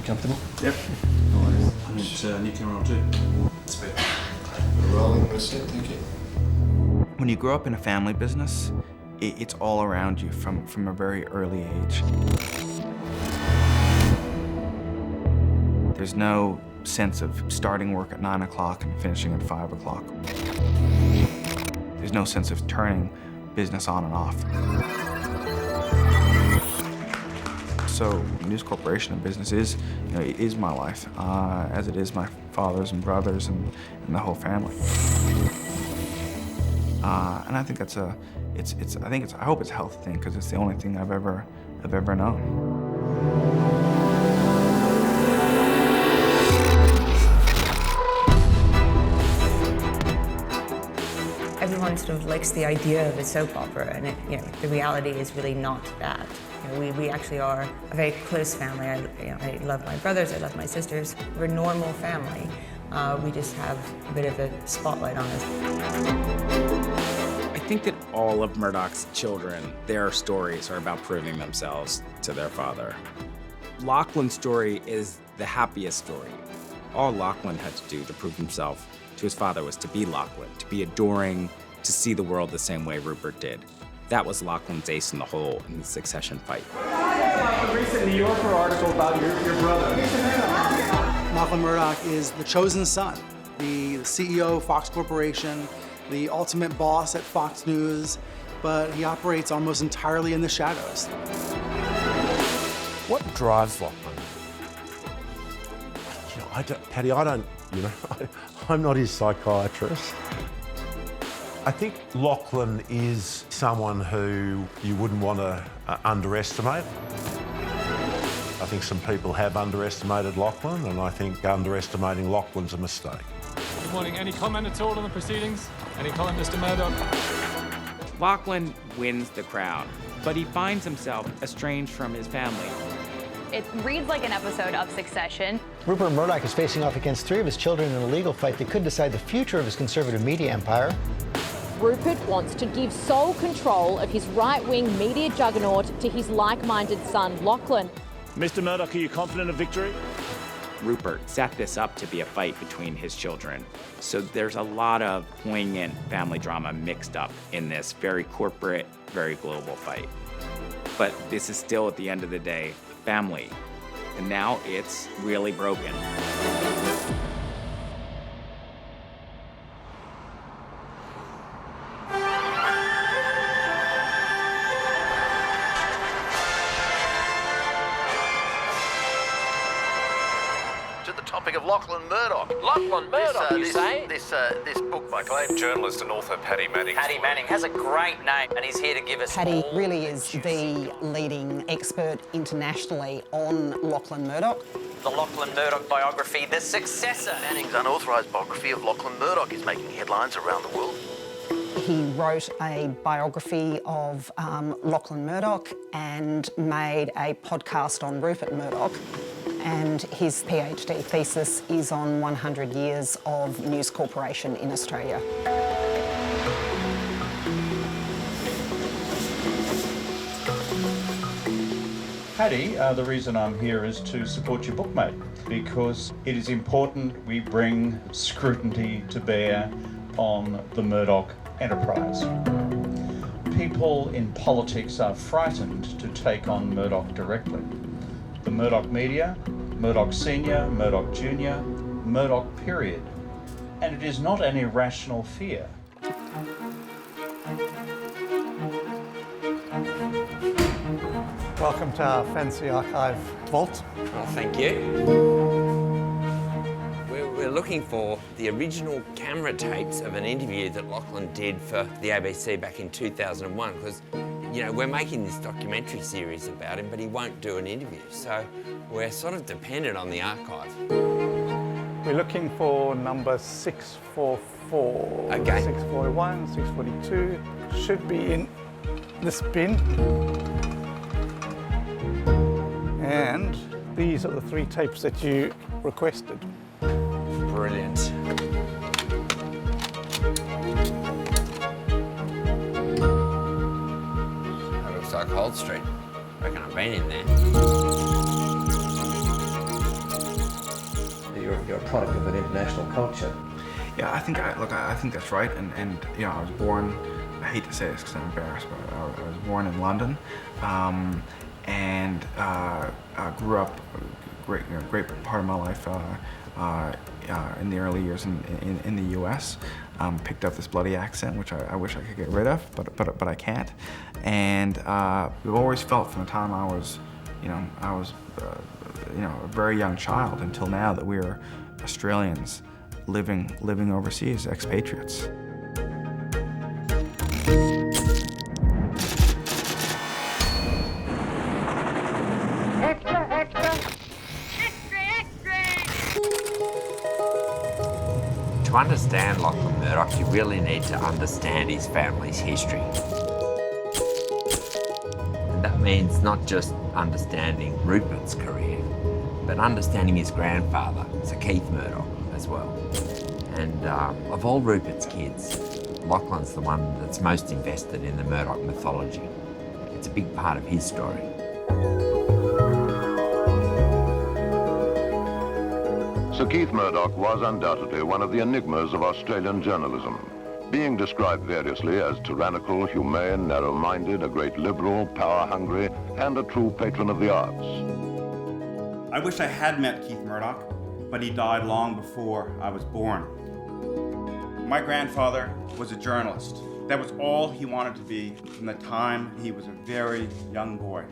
Comfortable? Yep. No worries. I need nuclear roll too. Spit. Rolling receipt, thank you. When you grow up in a family business, it's all around you from a very early age. There's no sense of starting work at 9 o'clock and finishing at 5 o'clock. There's no sense of turning business on and off. So News Corporation and business is, it is my life, as it is my father's and brothers and the whole family. And I think that's I hope it's a healthy thing because it's the only thing I've ever known. Everyone sort of likes the idea of a soap opera, and the reality is really not that. We actually are a very close family. I love my brothers, I love my sisters. We're a normal family. We just have a bit of a spotlight on us. I think that all of Murdoch's children, their stories are about proving themselves to their father. Lachlan's story is the happiest story. All Lachlan had to do to prove himself to his father was to be Lachlan, to be adoring, to see the world the same way Rupert did. That was Lachlan's ace in the hole in the succession fight. A recent New Yorker article about your brother. Malcolm Murdoch is the chosen son, the CEO of Fox Corporation, the ultimate boss at Fox News, but he operates almost entirely in the shadows. What drives Lachlan? Paddy, I'm not his psychiatrist. I think Lachlan is someone who you wouldn't want to underestimate. I think some people have underestimated Lachlan, and I think underestimating Lachlan's a mistake. Good morning. Any comment at all on the proceedings? Any comment, Mr. Murdoch? Lachlan wins the crown, but he finds himself estranged from his family. It reads like an episode of Succession. Rupert Murdoch is facing off against 3 of his children in a legal fight that could decide the future of his conservative media empire. Rupert wants to give sole control of his right-wing media juggernaut to his like-minded son, Lachlan. Mr. Murdoch, are you confident of victory? Rupert set this up to be a fight between his children. So there's a lot of poignant family drama mixed up in this very corporate, very global fight. But this is still, at the end of the day, family. And now it's really broken. Of Lachlan Murdoch. Lachlan Murdoch, you say? This book by acclaimed journalist and author Paddy Manning. Paddy Manning has a great name, and he's here to give us Paddy really is the leading expert internationally on Lachlan Murdoch. The Lachlan Murdoch biography, the successor. Manning's unauthorised biography of Lachlan Murdoch is making headlines around the world. He wrote a biography of Lachlan Murdoch and made a podcast on Rupert Murdoch. And his PhD thesis is on 100 years of News Corporation in Australia. Paddy, the reason I'm here is to support your book, mate, because it is important we bring scrutiny to bear on the Murdoch enterprise. People in politics are frightened to take on Murdoch directly. The Murdoch media, Murdoch Senior, Murdoch Junior, Murdoch period. And it is not an irrational fear. Welcome to our fancy archive vault. Well, thank you. We're looking for the original camera tapes of an interview that Lachlan did for the ABC back in 2001, because we're making this documentary series about him, but he won't do an interview, so we're sort of dependent on the archive. We're looking for number 644. Okay. 641, 642. Should be in this bin. And these are the 3 tapes that you requested. Brilliant. That looks like Holt Street. I reckon I've been in there. you're a product of an international culture. Yeah, I think that's right. And you know, I was born. I hate to say this because I'm embarrassed, but I was born in London, and grew up great part of my life in the early years in the U.S. Picked up this bloody accent, which I wish I could get rid of, but I can't. And I've always felt from the time I was a very young child until now that we are Australians living overseas, expatriates. To understand Lachlan Murdoch, you really need to understand his family's history. And that means not just understanding Rupert's career, but understanding his grandfather, Sir Keith Murdoch, as well. And of all Rupert's kids, Lachlan's the one that's most invested in the Murdoch mythology. It's a big part of his story. Sir Keith Murdoch was undoubtedly one of the enigmas of Australian journalism, being described variously as tyrannical, humane, narrow-minded, a great liberal, power-hungry, and a true patron of the arts. I wish I had met Keith Murdoch, but he died long before I was born. My grandfather was a journalist. That was all he wanted to be from the time he was a very young boy.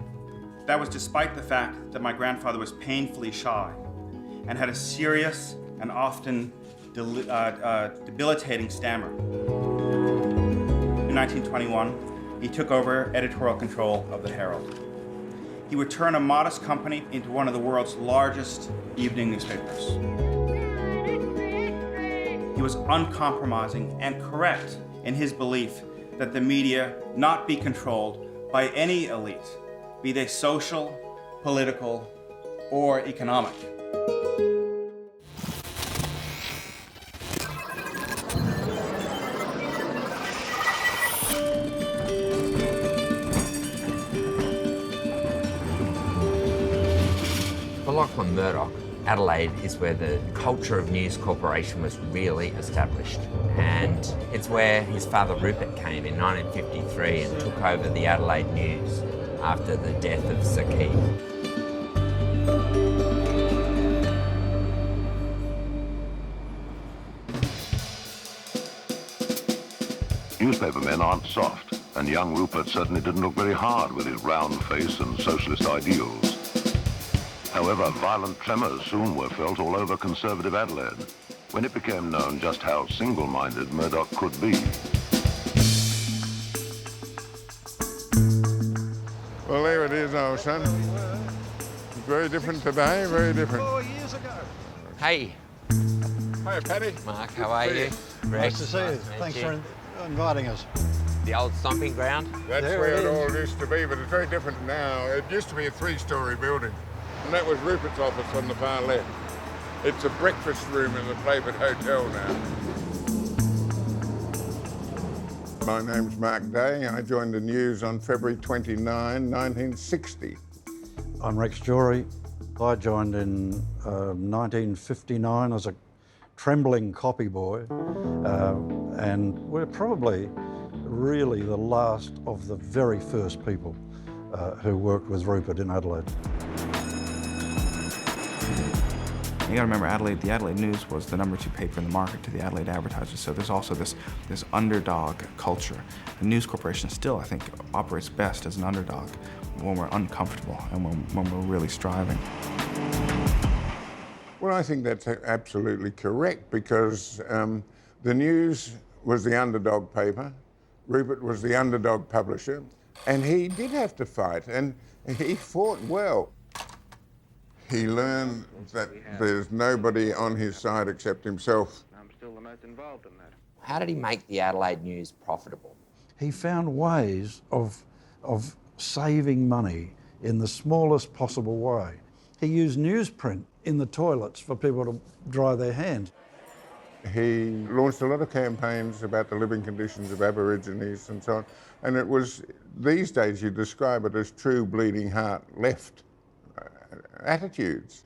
That was despite the fact that my grandfather was painfully shy and had a serious and often debilitating stammer. In 1921, he took over editorial control of the Herald. He would turn a modest company into one of the world's largest evening newspapers. He was uncompromising and correct in his belief that the media not be controlled by any elite, be they social, political, or economic. For Lachlan Murdoch, Adelaide is where the culture of News Corporation was really established. And it's where his father Rupert came in 1953 and took over the Adelaide News after the death of Sir Keith. Newspapermen aren't soft, and young Rupert certainly didn't look very hard with his round face and socialist ideals. However, violent tremors soon were felt all over conservative Adelaide, when it became known just how single-minded Murdoch could be. Well, there it is, old son. Very different today, very different. 4 years ago. Hey. Hi, Paddy. Mark, how are you? Nice to see you. Thanks for inviting us. The old stomping ground? That's There where it it is. all used to be, but it's very different now. It used to be a three-storey building, and that was Rupert's office on the far left. It's a breakfast room in the Flavoured Hotel now. My name's Mark Day. I joined the News on February 29, 1960. I'm Rex Jory. I joined in 1959 as a trembling copy boy, and we're probably really the last of the very first people who worked with Rupert in Adelaide. You gotta remember, Adelaide, the Adelaide News was the #2 paper in the market to the Adelaide Advertiser, so there's also this underdog culture. The News Corporation still, I think, operates best as an underdog when we're uncomfortable and when we're really striving. Well, I think that's absolutely correct, because the News was the underdog paper, Rupert was the underdog publisher, and he did have to fight, and he fought well. He learned that there's nobody on his side except himself. I'm still the most involved in that. How did he make the Adelaide News profitable? He found ways of saving money in the smallest possible way. He used newsprint in the toilets for people to dry their hands. He launched a lot of campaigns about the living conditions of Aborigines and so on, and it was, these days you describe it as true bleeding heart left attitudes.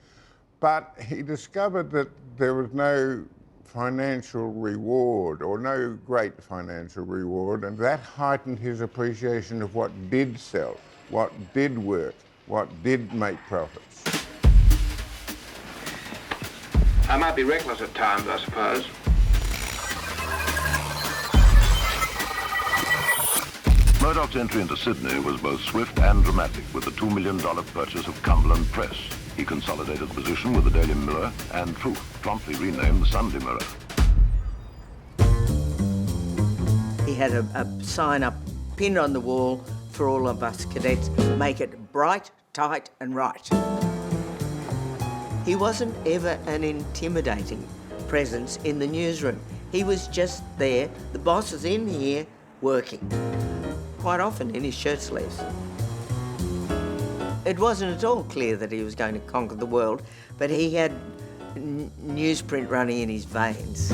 But he discovered that there was no financial reward, or no great financial reward, and that heightened his appreciation of what did sell, what did work, what did make profits. I might be reckless at times, I suppose. Murdoch's entry into Sydney was both swift and dramatic with the $2 million purchase of Cumberland Press. He consolidated the position with the Daily Mirror and Truth, promptly renamed the Sunday Mirror. He had a sign up pinned on the wall for all of us cadets, make it bright, tight and right. He wasn't ever an intimidating presence in the newsroom. He was just there, the boss is in here working, quite often in his shirt sleeves. It wasn't at all clear that he was going to conquer the world, but he had newsprint running in his veins.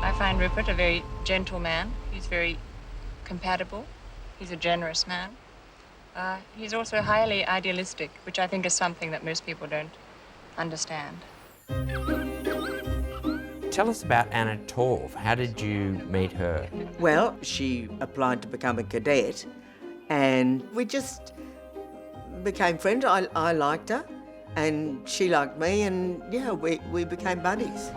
I find Rupert a very gentle man. He's very compatible. He's a generous man. He's also highly idealistic, which I think is something that most people don't understand. Tell us about Anna Torv. How did you meet her? Well, she applied to become a cadet and we just became friends. I liked her and she liked me, and yeah, we became buddies.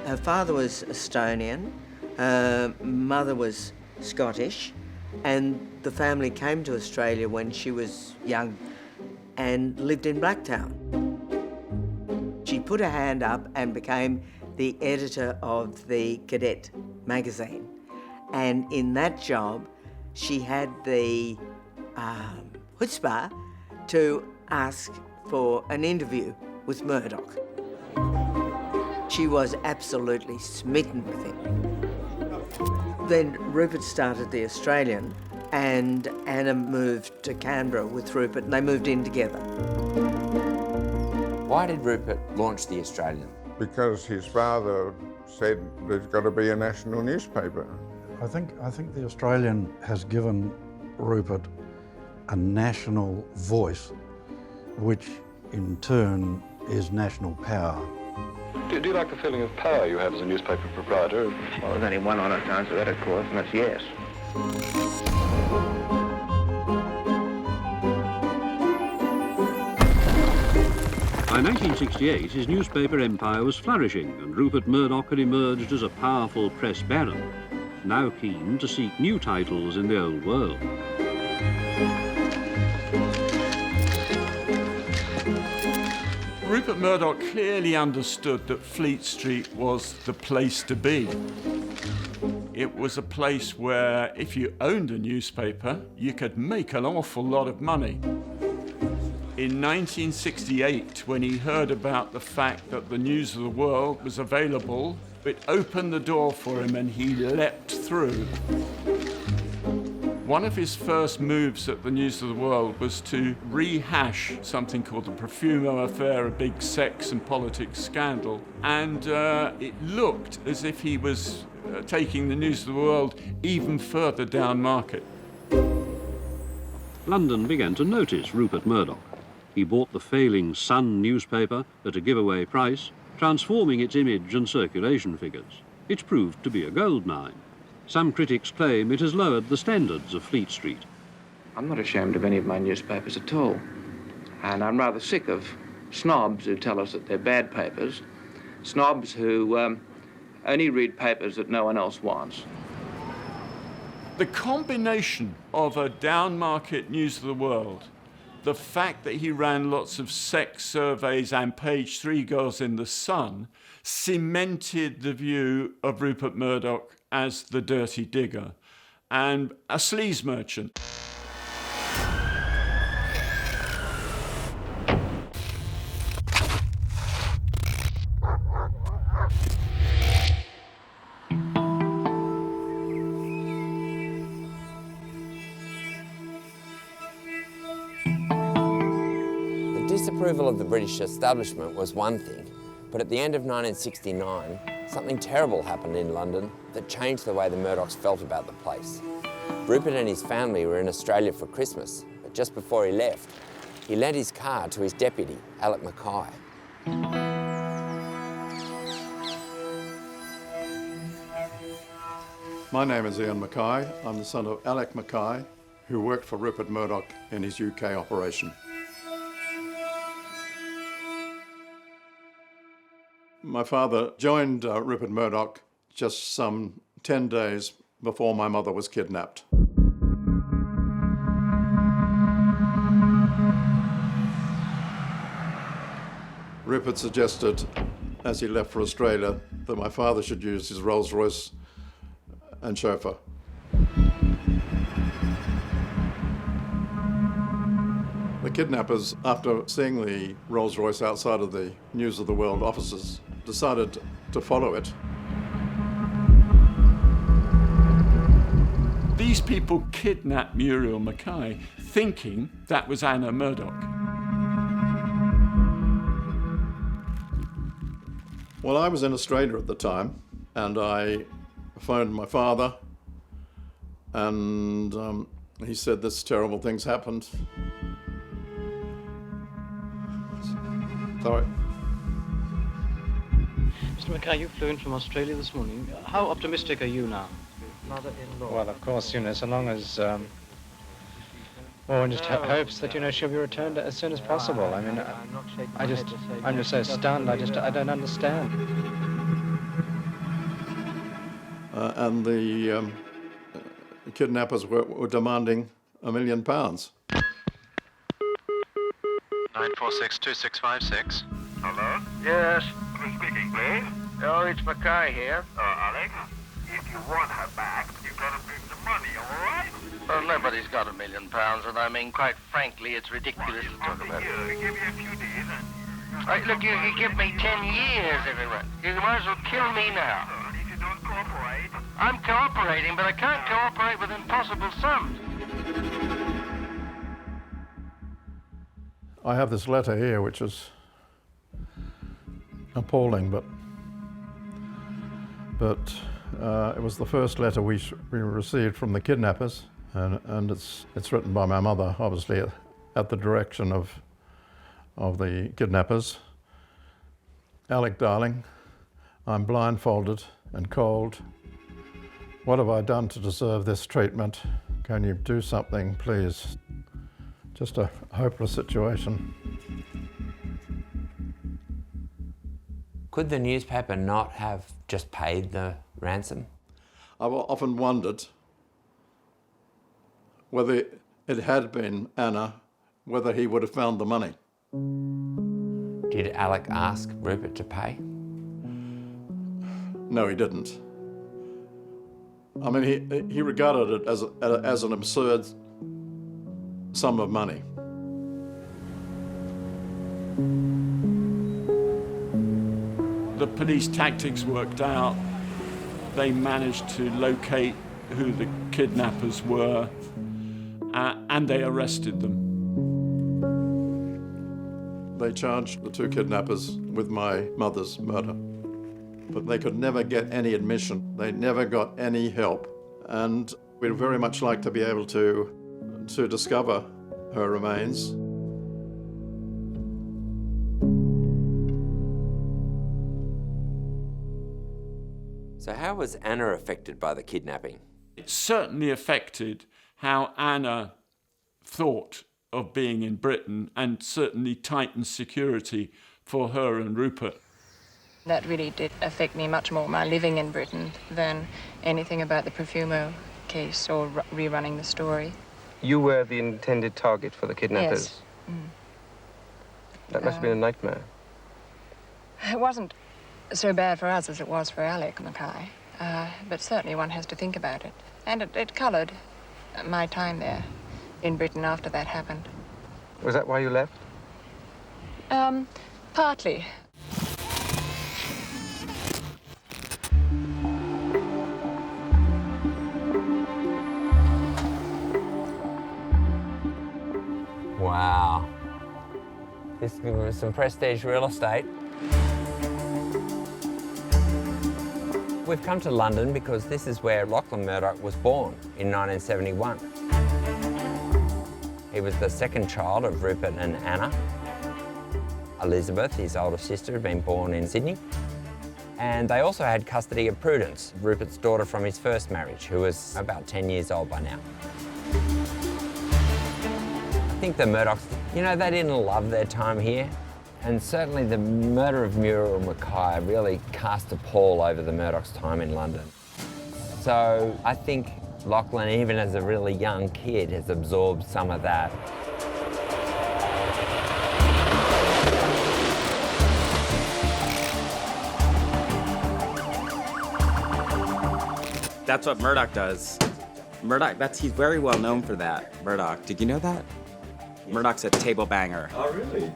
Her father was Estonian, her mother was Scottish, and the family came to Australia when she was young and lived in Blacktown. She put her hand up and became the editor of the Cadet magazine. And in that job, she had the chutzpah to ask for an interview with Murdoch. She was absolutely smitten with him. Then Rupert started the Australian and Anna moved to Canberra with Rupert and they moved in together. Why did Rupert launch the Australian? Because his father said there's got to be a national newspaper. I think the Australian has given Rupert a national voice, which in turn is national power. Do you like the feeling of power you have as a newspaper proprietor? Well, there's only one honest answer to that, of course, and that's yes. By 1968, his newspaper empire was flourishing, and Rupert Murdoch had emerged as a powerful press baron, now keen to seek new titles in the old world. Rupert Murdoch clearly understood that Fleet Street was the place to be. It was a place where, if you owned a newspaper, you could make an awful lot of money. In 1968, when he heard about the fact that the News of the World was available, it opened the door for him and he leapt through. One of his first moves at the News of the World was to rehash something called the Profumo affair, a big sex and politics scandal. And it looked as if he was taking the News of the World even further down market. London began to notice Rupert Murdoch. He bought the failing Sun newspaper at a giveaway price, transforming its image and circulation figures. It's proved to be a gold mine. Some critics claim it has lowered the standards of Fleet Street. I'm not ashamed of any of my newspapers at all. And I'm rather sick of snobs who tell us that they're bad papers, snobs who only read papers that no one else wants. The combination of a down-market News of the World, the fact that he ran lots of sex surveys and page 3 girls in the Sun, cemented the view of Rupert Murdoch as the dirty digger and a sleaze merchant. The disapproval of the British establishment was one thing, but at the end of 1969, something terrible happened in London that changed the way the Murdochs felt about the place. Rupert and his family were in Australia for Christmas, but just before he left, he lent his car to his deputy, Alec McKay. My name is Ian McKay. I'm the son of Alec McKay, who worked for Rupert Murdoch in his UK operation. My father joined Rupert Murdoch just some 10 days before my mother was kidnapped. Rupert suggested, as he left for Australia, that my father should use his Rolls-Royce and chauffeur. The kidnappers, after seeing the Rolls-Royce outside of the News of the World offices, decided to follow it. These people kidnapped Muriel McKay thinking that was Anna Murdoch. Well, I was in Australia at the time, and I phoned my father, and he said this terrible thing's happened. Sorry. Mr. McKay, you flew in from Australia this morning. How optimistic are you now? Mother-in-law. Well, of course, so long as one just hopes that she'll be returned as soon as possible. I mean, I'm just so stunned. I don't understand. And the kidnappers were demanding £1 million. 9462656. Hello? Yes. Who's speaking, please? Oh, it's McKay here. Alex, if you want her back, you've got to bring the money, all right? Well, nobody's got £1 million, and I mean, quite frankly, it's ridiculous to talk about it. Give me a few days and... Right, look, you give me 10 years if it were. You might as well kill me now. If you don't cooperate... I'm cooperating, but I can't cooperate with impossible sums. I have this letter here, which is appalling, but it was the first letter we received from the kidnappers, and it's written by my mother, obviously at the direction of the kidnappers. Alec, darling, I'm blindfolded and cold. What have I done to deserve this treatment? Can you do something, please? Just a hopeless situation. Could the newspaper not have just paid the ransom? I've often wondered whether it had been Anna, whether he would have found the money. Did Alec ask Rupert to pay? No, he didn't. I mean, he regarded it as an absurd sum of money. The police tactics worked out. They managed to locate who the kidnappers were, and they arrested them. They charged the two kidnappers with my mother's murder, but they could never get any admission. They never got any help, and we'd very much like to be able to discover her remains. So how was Anna affected by the kidnapping? It certainly affected how Anna thought of being in Britain, and certainly tightened security for her and Rupert. That really did affect me much more, my living in Britain, than anything about the Profumo case or rerunning the story. You were the intended target for the kidnappers? Yes. Mm. That must have been a nightmare. It wasn't so bad for us as it was for Alec McKay, but certainly one has to think about it. And it coloured my time there in Britain after that happened. Was that why you left? Partly. Wow. This was some prestige real estate. We've come to London because this is where Lachlan Murdoch was born in 1971. He was the second child of Rupert and Anna. Elizabeth, his older sister, had been born in Sydney. And they also had custody of Prudence, Rupert's daughter from his first marriage, who was about 10 years old by now. I think the Murdochs, you know, they didn't love their time here. And certainly the murder of Muriel McKay really cast a pall over the Murdochs' time in London. So I think Lachlan, even as a really young kid, has absorbed some of that. That's what Murdoch does. He's very well known for that, Murdoch. Did you know that? Murdoch's a table banger. Oh, really?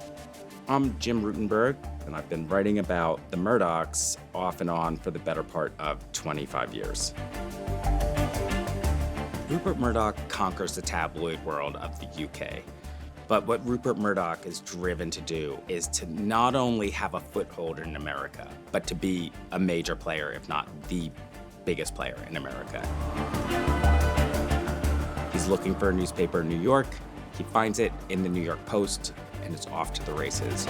I'm Jim Rutenberg, and I've been writing about the Murdochs off and on for the better part of 25 years. Rupert Murdoch conquers the tabloid world of the UK. But what Rupert Murdoch is driven to do is to not only have a foothold in America, but to be a major player, if not the biggest player in America. He's looking for a newspaper in New York. He finds it in the New York Post, and is off to the races.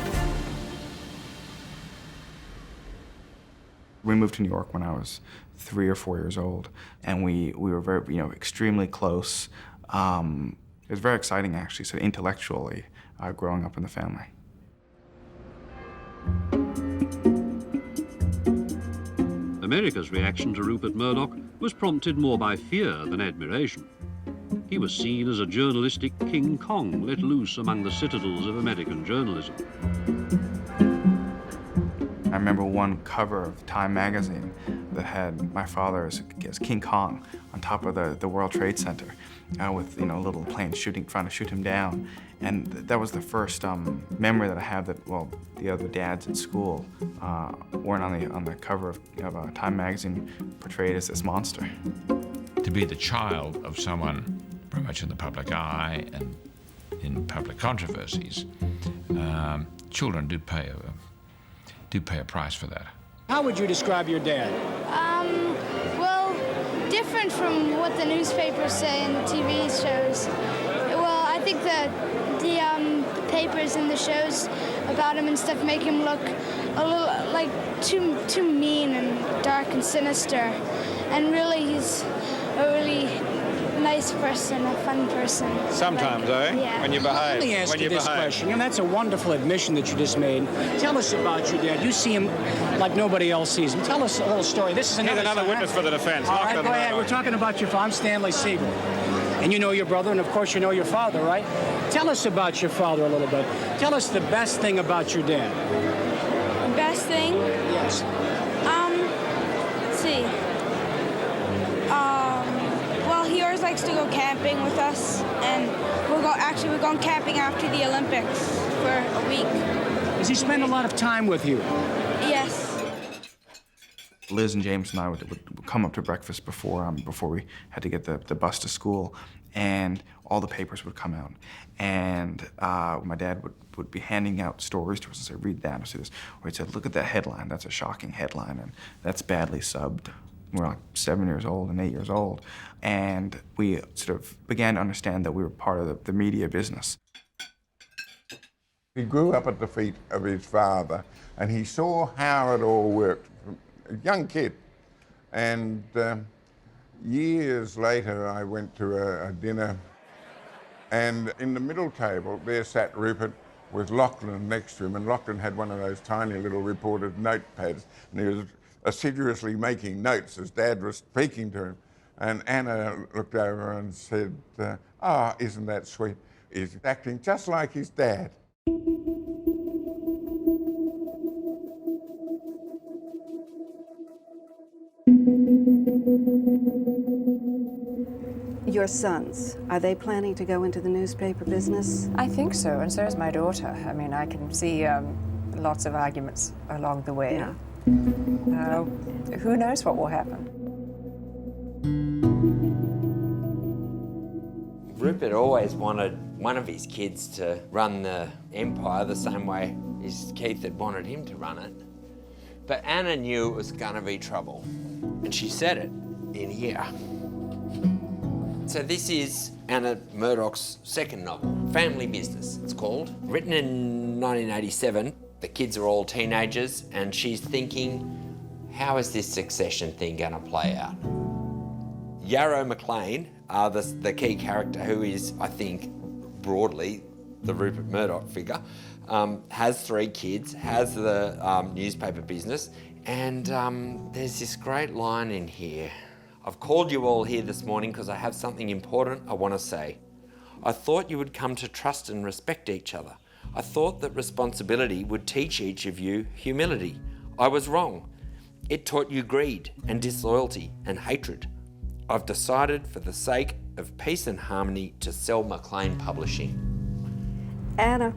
We moved to New York when I was 3 or 4 years old, and we were very, extremely close. It was very exciting, actually, so intellectually, growing up in the family. America's reaction to Rupert Murdoch was prompted more by fear than admiration. He was seen as a journalistic King Kong let loose among the citadels of American journalism. I remember one cover of Time magazine that had my father as King Kong on top of the World Trade Center with a little plane trying to shoot him down. And that was the first memory that I have that, well, the other dads at school weren't on the cover of Time magazine portrayed as this monster. To be the child of someone very much in the public eye and in public controversies, children do pay a price for that. How would you describe your dad? Well, different from what the newspapers say and the TV shows. Well, I think that the papers and the shows about him and stuff make him look a little like too mean and dark and sinister. And really, he's a really nice person, a fun person. Sometimes, Yeah. When you behave. Let me ask you this question, and that's a wonderful admission that you just made. Tell us about your dad. You see him like nobody else sees him. Tell us a little story. This is another witness for the defense. All right, go ahead. We're talking about your father. I'm Stanley Siegel. And you know your brother, and of course you know your father, right? Tell us about your father a little bit. Tell us the best thing about your dad. Best thing? Yes. Let's see. Well, he always likes to go camping with us, and we're going camping after the Olympics for a week. Does he spend a lot of time with you? Yes. Liz and James and I would come up to breakfast before we had to get the bus to school, and all the papers would come out. And my dad would be handing out stories to us and say, read that, or see this. Or he'd say, look at that headline, that's a shocking headline, and that's badly subbed. We were like 7 years old and 8 years old. And we sort of began to understand that we were part of the media business. He grew up at the feet of his father, and he saw how it all worked. A young kid. And years later, I went to a dinner, and in the middle table, there sat Rupert with Lachlan next to him, and Lachlan had one of those tiny little reported notepads, and he was assiduously making notes as Dad was speaking to him. And Anna looked over and said, isn't that sweet? He's acting just like his dad. Your sons, are they planning to go into the newspaper business? I think so, and so is my daughter. I mean, I can see lots of arguments along the way. Yeah. Who knows what will happen? Rupert always wanted one of his kids to run the empire the same way his Keith had wanted him to run it. But Anna knew it was going to be trouble, and she said it in here. So this is Anna Murdoch's second novel, Family Business, it's called. Written in 1987, the kids are all teenagers, and she's thinking, how is this succession thing going to play out? Yarrow McLean, the key character, who is, I think, broadly the Rupert Murdoch figure, has 3 kids, has the newspaper business, and there's this great line in here. I've called you all here this morning because I have something important I want to say. I thought you would come to trust and respect each other. I thought that responsibility would teach each of you humility. I was wrong. It taught you greed and disloyalty and hatred. I've decided for the sake of peace and harmony to sell McLean Publishing. Anna,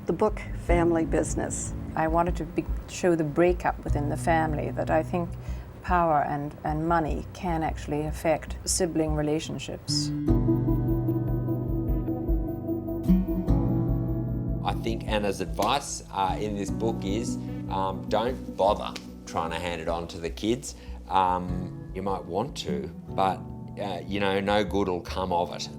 the book Family Business. I wanted to show the breakup within the family, that I think power and money can actually affect sibling relationships. I think Anna's advice in this book is don't bother trying to hand it on to the kids. You might want to, but you know, no good will come of it.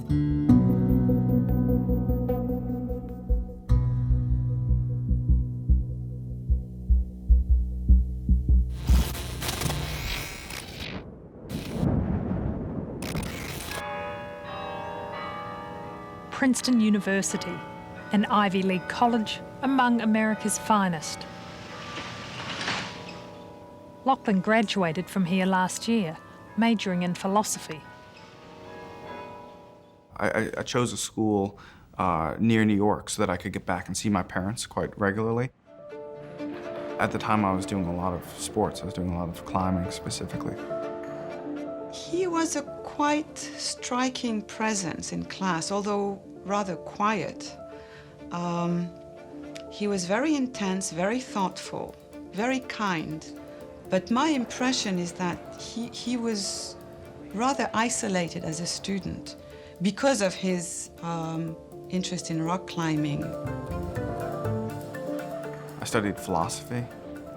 Princeton University, an Ivy League college among America's finest. Lachlan graduated from here last year, majoring in philosophy. I chose a school near New York so that I could get back and see my parents quite regularly. At the time, I was doing a lot of sports. I was doing a lot of climbing specifically. He was a quite striking presence in class, although rather quiet. He was very intense, very thoughtful, very kind. But my impression is that he was rather isolated as a student because of his interest in rock climbing. I studied philosophy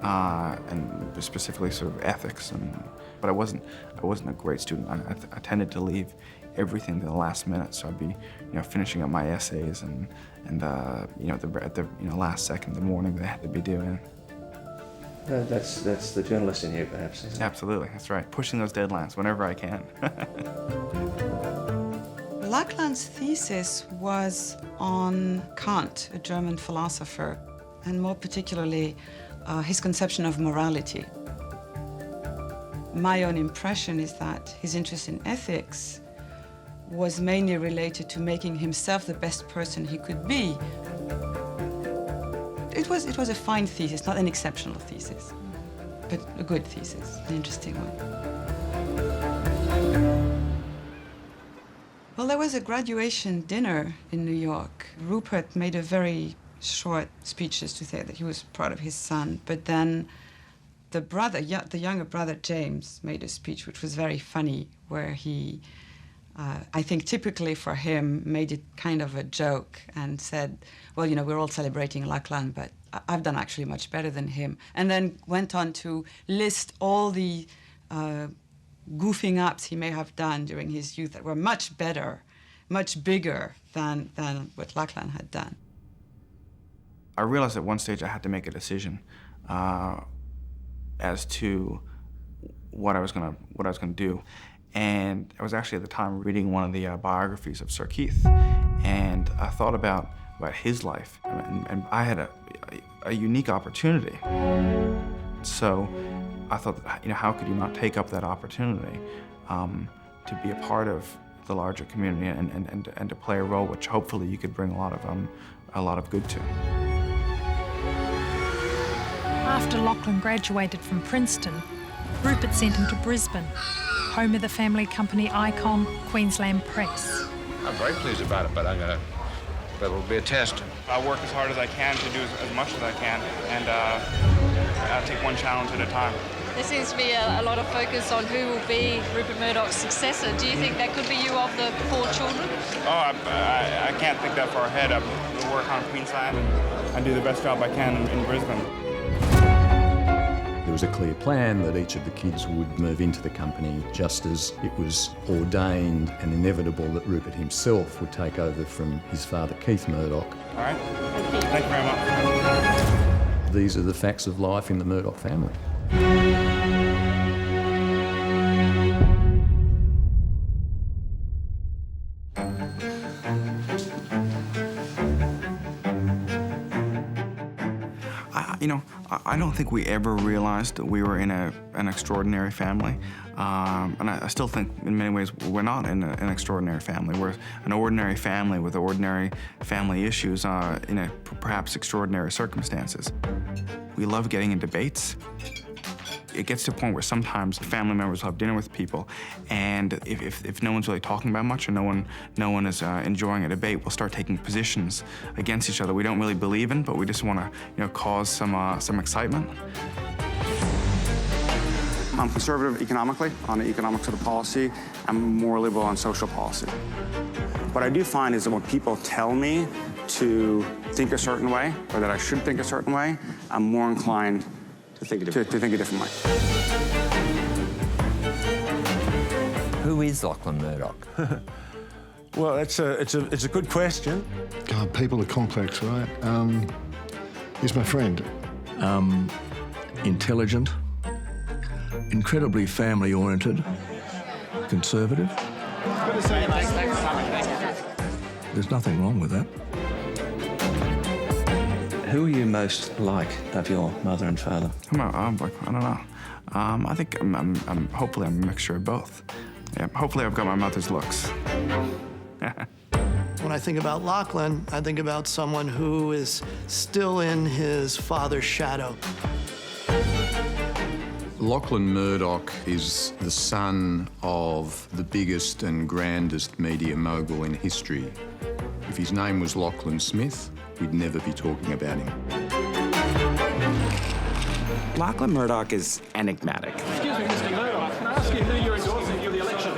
and specifically sort of ethics, but I wasn't a great student. I tended to leave everything to the last minute, so I'd be finishing up my essays and at the last second of the morning they had to be due in. That's the journalist in you, perhaps, isn't it? Absolutely, that's right. Pushing those deadlines whenever I can. Lachlan's thesis was on Kant, a German philosopher, and more particularly his conception of morality. My own impression is that his interest in ethics was mainly related to making himself the best person he could be. It was a fine thesis, not an exceptional thesis, but a good thesis, an interesting one. Well, there was a graduation dinner in New York. Rupert made a very short speech just to say that he was proud of his son, but then the younger brother, James, made a speech which was very funny, where he, I think typically for him, made it kind of a joke and said, well, we're all celebrating Lachlan, but I've done actually much better than him. And then went on to list all the goofing ups he may have done during his youth that were much better, much bigger than what Lachlan had done. I realized at one stage I had to make a decision as to what I was gonna do. And I was actually at the time reading one of the biographies of Sir Keith, and I thought about his life, and I had a unique opportunity. So I thought, how could you not take up that opportunity to be a part of the larger community and to play a role which hopefully you could bring a lot of good to. After Lachlan graduated from Princeton, Rupert sent him to Brisbane, home of the family company icon, Queensland Press. I'm very pleased about it, but it'll be a test. I work as hard as I can to do as much as I can, and I'll take one challenge at a time. There seems to be a lot of focus on who will be Rupert Murdoch's successor. Do you think that could be you of the 4 children? Oh, I can't think that far ahead. I work on Queensland and I do the best job I can in Brisbane. The There was a clear plan that each of the kids would move into the company, just as it was ordained and inevitable that Rupert himself would take over from his father, Keith Murdoch. All right. Thank you very much. These are the facts of life in the Murdoch family. I don't think we ever realized that we were in an extraordinary family. And I still think, in many ways, we're not in an extraordinary family. We're an ordinary family with ordinary family issues in perhaps extraordinary circumstances. We love getting in debates. It gets to a point where sometimes family members will have dinner with people, and if no one's really talking about much or no one is enjoying a debate, we'll start taking positions against each other we don't really believe in, but we just want to cause some excitement. I'm conservative economically on the economics of the policy. I'm more liberal on social policy. What I do find is that when people tell me to think a certain way or that I should think a certain way, I'm more inclined to think a different way. Who is Lachlan Murdoch? Well, it's a good question. God, people are complex, right? He's my friend. Intelligent, incredibly family-oriented, conservative. There's nothing wrong with that. Who are you most like of your mother and father? I don't know. I think hopefully I'm a mixture of both. Yeah, hopefully I've got my mother's looks. When I think about Lachlan, I think about someone who is still in his father's shadow. Lachlan Murdoch is the son of the biggest and grandest media mogul in history. If his name was Lachlan Smith, we'd never be talking about him. Lachlan Murdoch is enigmatic. Excuse me, Mr. Murdoch. Can I ask you who you're endorsing for the election?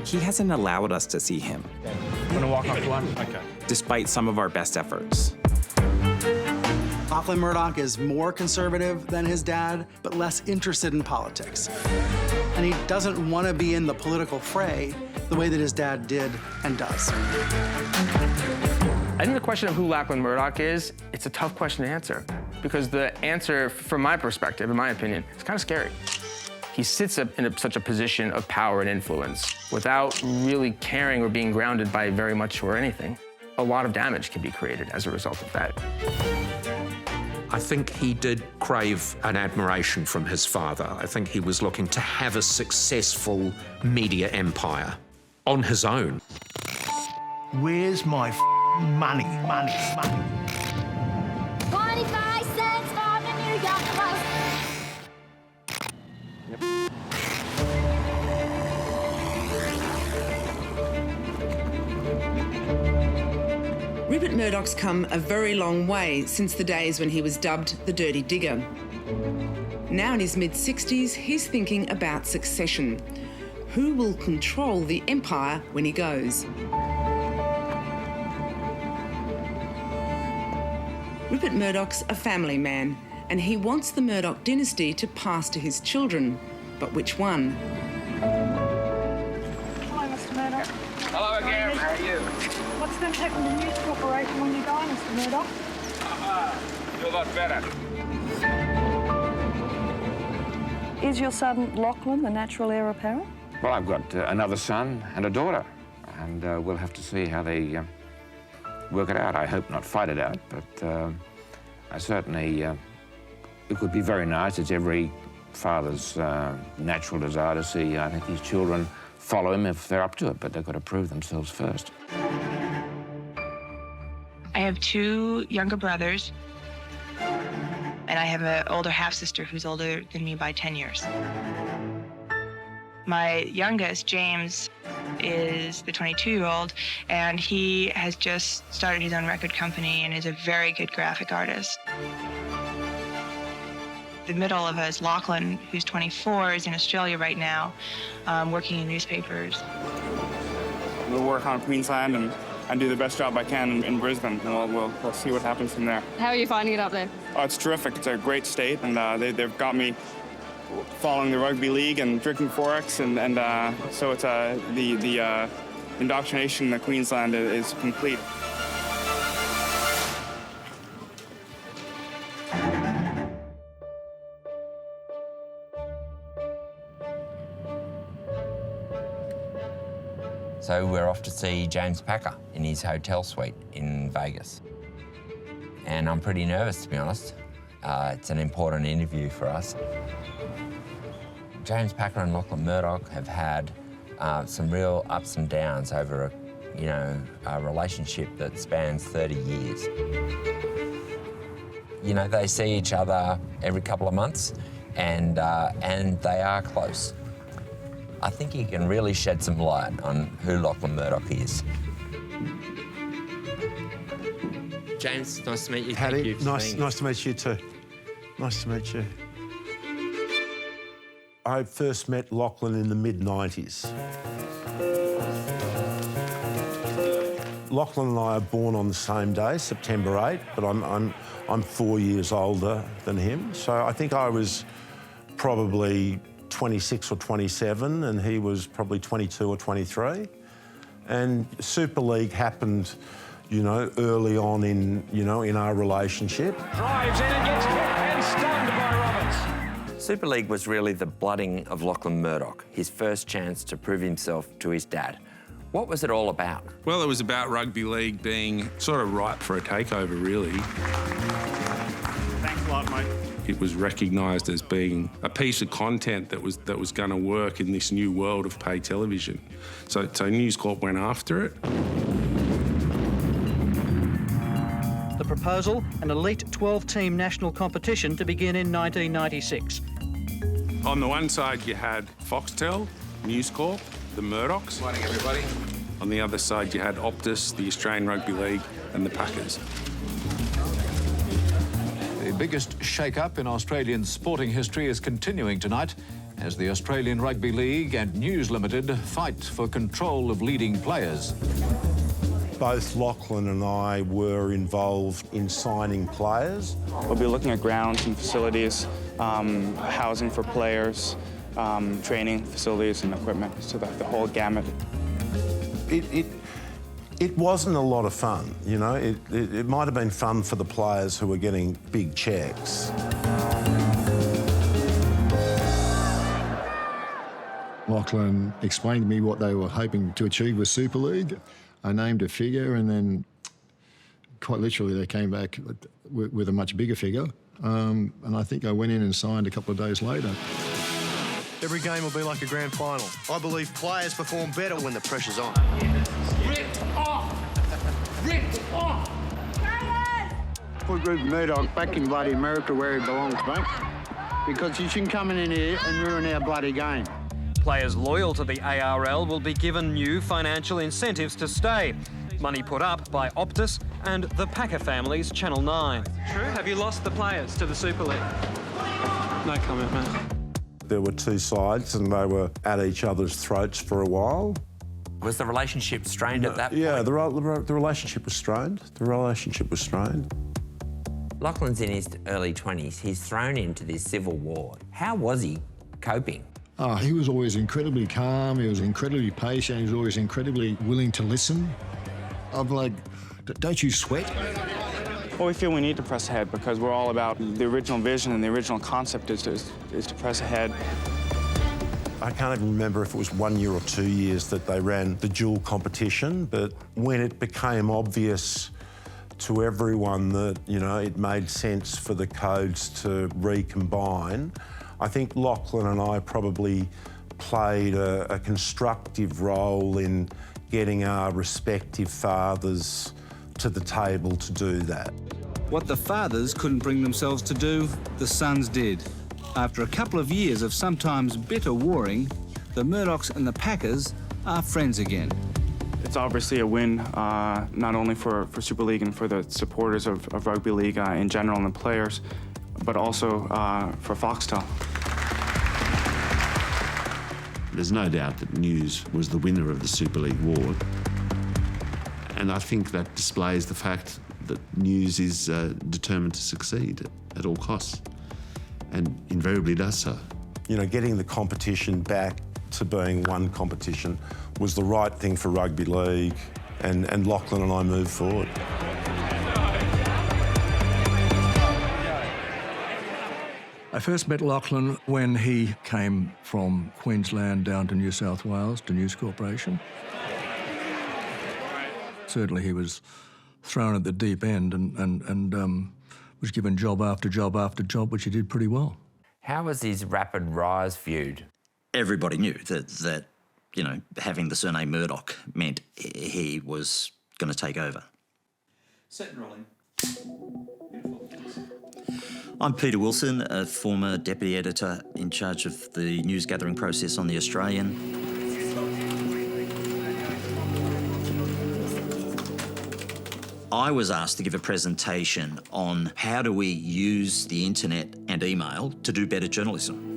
He hasn't allowed us to see him. Want to walk off to one? Okay. Despite some of our best efforts. Lachlan Murdoch is more conservative than his dad, but less interested in politics. And he doesn't want to be in the political fray the way that his dad did and does. I think the question of who Lachlan Murdoch is, it's a tough question to answer, because the answer, from my perspective, in my opinion, is kind of scary. He sits in such a position of power and influence without really caring or being grounded by very much or anything. A lot of damage can be created as a result of that. I think he did crave an admiration from his father. I think he was looking to have a successful media empire on his own. Where's my money? 25 cents for the New York Post. Rupert Murdoch's come a very long way since the days when he was dubbed the Dirty Digger. Now in his mid-60s, he's thinking about succession. Who will control the empire when he goes? Rupert Murdoch's a family man, and he wants the Murdoch dynasty to pass to his children. But which one? Hello, Mr. Murdoch. Hello again, how are you? What's going to happen to the News Corporation when you die, Mr. Murdoch? You're a lot better. Is your son Lachlan the natural heir apparent? Well, I've got another son and a daughter, and we'll have to see how they work it out. I hope not fight it out, but I certainly, it would be very nice. It's every father's natural desire to see, I think, his children follow him if they're up to it, but they've got to prove themselves first. I have two younger brothers, and I have an older half-sister who's older than me by 10 years. My youngest, James, is the 22-year-old, and he has just started his own record company and is a very good graphic artist. The middle of us, Lachlan, who's 24, is in Australia right now, working in newspapers. We'll work on Queensland and do the best job I can in Brisbane, and we'll see what happens from there. How are you finding it up there? Oh, it's terrific. It's a great state, and they've got me following the rugby league and drinking Forex, and so it's the indoctrination in Queensland is complete. So we're off to see James Packer in his hotel suite in Vegas. And I'm pretty nervous, to be honest. It's an important interview for us. James Packer and Lachlan Murdoch have had some real ups and downs over a relationship that spans 30 years. You know, they see each other every couple of months, and they are close. I think he can really shed some light on who Lachlan Murdoch is. James, nice to meet you. Paddy, Thank you for nice to meet you too. Nice to meet you. I first met Lachlan in the mid-90s. Lachlan and I are born on the same day, September 8, but I'm 4 years older than him. So I think I was probably 26 or 27, and he was probably 22 or 23. And Super League happened, early on in our relationship. Drives in and gets hit and stunned by Roberts. Super League was really the blooding of Lachlan Murdoch, his first chance to prove himself to his dad. What was it all about? Well, it was about rugby league being sort of ripe for a takeover, really. Thanks a lot, mate. It was recognised as being a piece of content that was going to work in this new world of pay television. So News Corp went after it. The proposal, an elite 12-team national competition to begin in 1996. On the one side, you had Foxtel, News Corp, the Murdochs. Morning, everybody. On the other side, you had Optus, the Australian Rugby League, and the Packers. The biggest shake-up in Australian sporting history is continuing tonight as the Australian Rugby League and News Limited fight for control of leading players. Both Lachlan and I were involved in signing players. We'll be looking at grounds and facilities, housing for players, training facilities and equipment, so that the whole gamut. It wasn't a lot of fun, It might have been fun for the players who were getting big checks. Lachlan explained to me what they were hoping to achieve with Super League. I named a figure, and then quite literally they came back with a much bigger figure. And I think I went in and signed a couple of days later. Every game will be like a grand final. I believe players perform better when the pressure's on. Ripped off! Ripped off! Put Rupert Murdoch back in bloody America where he belongs, mate. Because he shouldn't come in here and ruin our bloody game. Players loyal to the ARL will be given new financial incentives to stay. Money put up by Optus and the Packer family's Channel 9. True? Have you lost the players to the Super League? No comment, mate. There were two sides and they were at each other's throats for a while. Was the relationship strained at that point? Yeah, the relationship was strained. The relationship was strained. Lachlan's in his early 20s. He's thrown into this civil war. How was he coping? Oh, he was always incredibly calm, he was incredibly patient, he was always incredibly willing to listen. I'm like, don't you sweat? Well, we feel we need to press ahead because we're all about the original vision, and the original concept is to press ahead. I can't even remember if it was 1 year or 2 years that they ran the dual competition, but when it became obvious to everyone that, it made sense for the codes to recombine, I think Lachlan and I probably played a constructive role in getting our respective fathers to the table to do that. What the fathers couldn't bring themselves to do, the sons did. After a couple of years of sometimes bitter warring, the Murdochs and the Packers are friends again. It's obviously a win, not only for Super League and for the supporters of Rugby League in general and the players, but also for Foxtel. There's no doubt that News was the winner of the Super League war. And I think that displays the fact that news is determined to succeed at all costs, and invariably does so. You know, getting the competition back to being one competition was the right thing for rugby league, and Lachlan and I moved forward. I first met Lachlan when he came from Queensland down to New South Wales, to News Corporation. Certainly he was thrown at the deep end and was given job after job after job, which he did pretty well. How was his rapid rise viewed? Everybody knew that you know, having the surname Murdoch meant he was going to take over. Set and rolling. I'm Peter Wilson, a former deputy editor in charge of the news gathering process on The Australian. I was asked to give a presentation on how do we use the internet and email to do better journalism.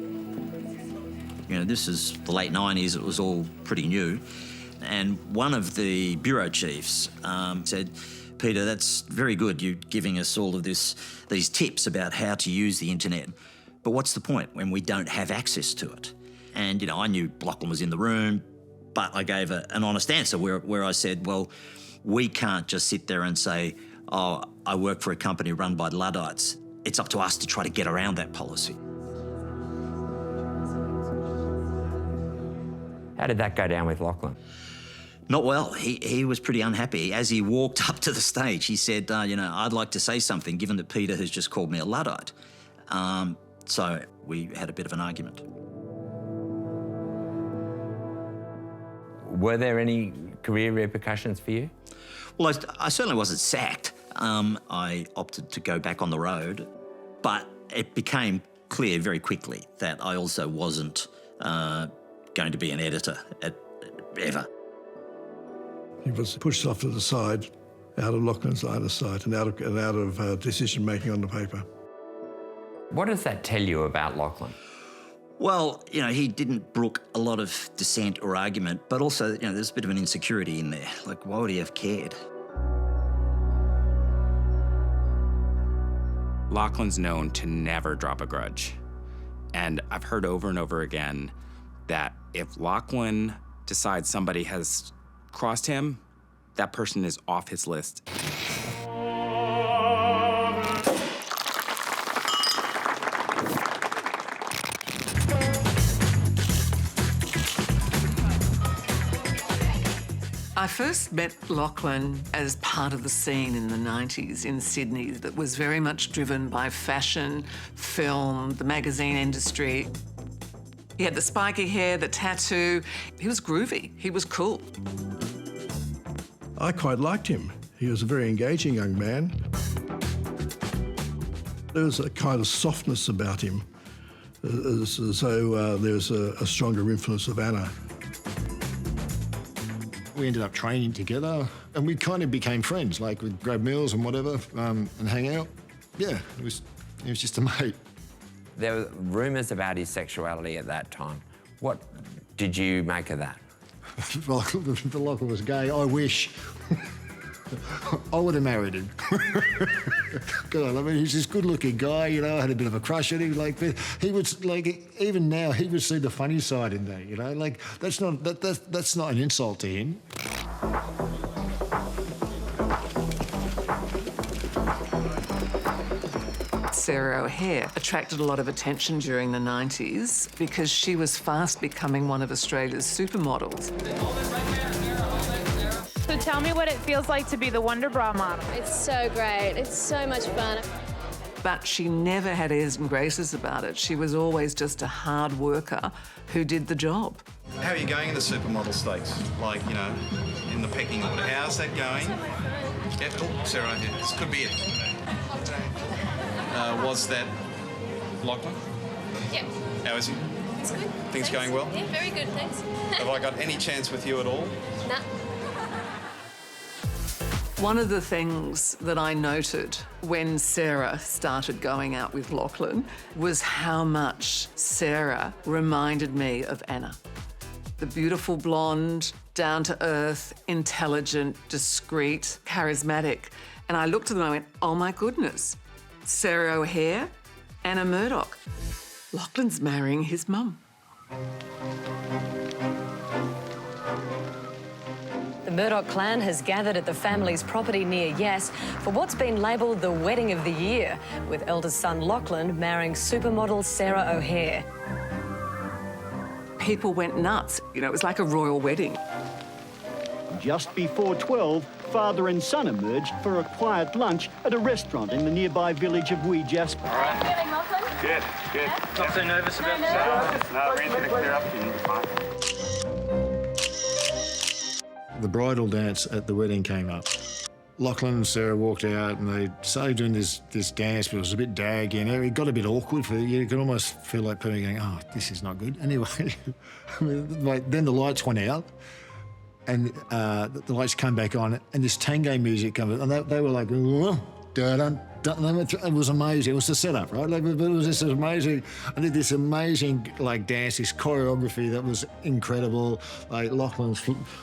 You know, this is the late 90s, it was all pretty new. And one of the bureau chiefs said, Peter, that's very good, you giving us all of these tips about how to use the internet. But what's the point when we don't have access to it? And, you know, I knew Lachlan was in the room, but I gave an honest answer where I said, well, we can't just sit there and say, oh, I work for a company run by Luddites. It's up to us to try to get around that policy. How did that go down with Lachlan? Not well. He was pretty unhappy. As he walked up to the stage, he said, you know, I'd like to say something, given that Peter has just called me a Luddite. So we had a bit of an argument. Were there any career repercussions for you? Well, I certainly wasn't sacked. I opted to go back on the road, but it became clear very quickly that I also wasn't going to be an editor ever. He was pushed off to the side, out of Lachlan's line of sight and out of decision-making on the paper. What does that tell you about Lachlan? Well, you know, he didn't brook a lot of dissent or argument, but also, you know, there's a bit of an insecurity in there. Like, why would he have cared? Lachlan's known to never drop a grudge. And I've heard over and over again that if Lachlan decides somebody has crossed him, that person is off his list. I first met Lachlan as part of the scene in the 90s in Sydney that was very much driven by fashion, film, the magazine industry. He had the spiky hair, the tattoo. He was groovy. He was cool. I quite liked him. He was a very engaging young man. There was a kind of softness about him, as though there's a stronger influence of Anna. We ended up training together and we kind of became friends, like we'd grab meals and whatever and hang out. Yeah, he was just a mate. There were rumours about his sexuality at that time. What did you make of that? Lachlan was gay. I wish. I would have married him. God, I mean, he's this good-looking guy, you know. I had a bit of a crush on him. Like, he would, like, even now, he would see the funny side in there, you know. Like, that's not an insult to him. Sarah O'Hare attracted a lot of attention during the 90s because she was fast becoming one of Australia's supermodels. So tell me what it feels like to be the Wonder Bra model. It's so great. It's so much fun. But she never had airs and graces about it. She was always just a hard worker who did the job. How are you going in the supermodel stakes? Like, you know, in the pecking order. How's that going? Yeah, oh, Sarah, this could be it. Was that Lachlan? Yeah. How is he? It's good. Things Thanks. going well? Yeah, very good, thanks. Have I got any chance with you at all? Nah. One of the things that I noted when Sarah started going out with Lachlan was how much Sarah reminded me of Anna. The beautiful blonde, down-to-earth, intelligent, discreet, charismatic. And I looked at them and I went, oh my goodness, Sarah O'Hare, Anna Murdoch. Lachlan's marrying his mum. The Murdoch clan has gathered at the family's property near Yass for what's been labelled the wedding of the year, with eldest son Lachlan marrying supermodel Sarah O'Hare. People went nuts. You know, it was like a royal wedding. Just before 12, father and son emerged for a quiet lunch at a restaurant in the nearby village of Wee Jasper. How are you feeling, Malcolm? Good, good. Not so nervous about this? No, everything's going to clear up and you'll be fine. The bridal dance at the wedding came up. Lachlan and Sarah walked out and they started doing this dance, but it was a bit daggy and it got a bit awkward for you. You could almost feel like people going, oh, this is not good. Anyway, then the lights went out and the lights came back on and this tango music came on and they were like, dun-dun. It was amazing. It was the setup, right? Like, it was just amazing. I did this amazing dance, this choreography that was incredible. Like Lachlan's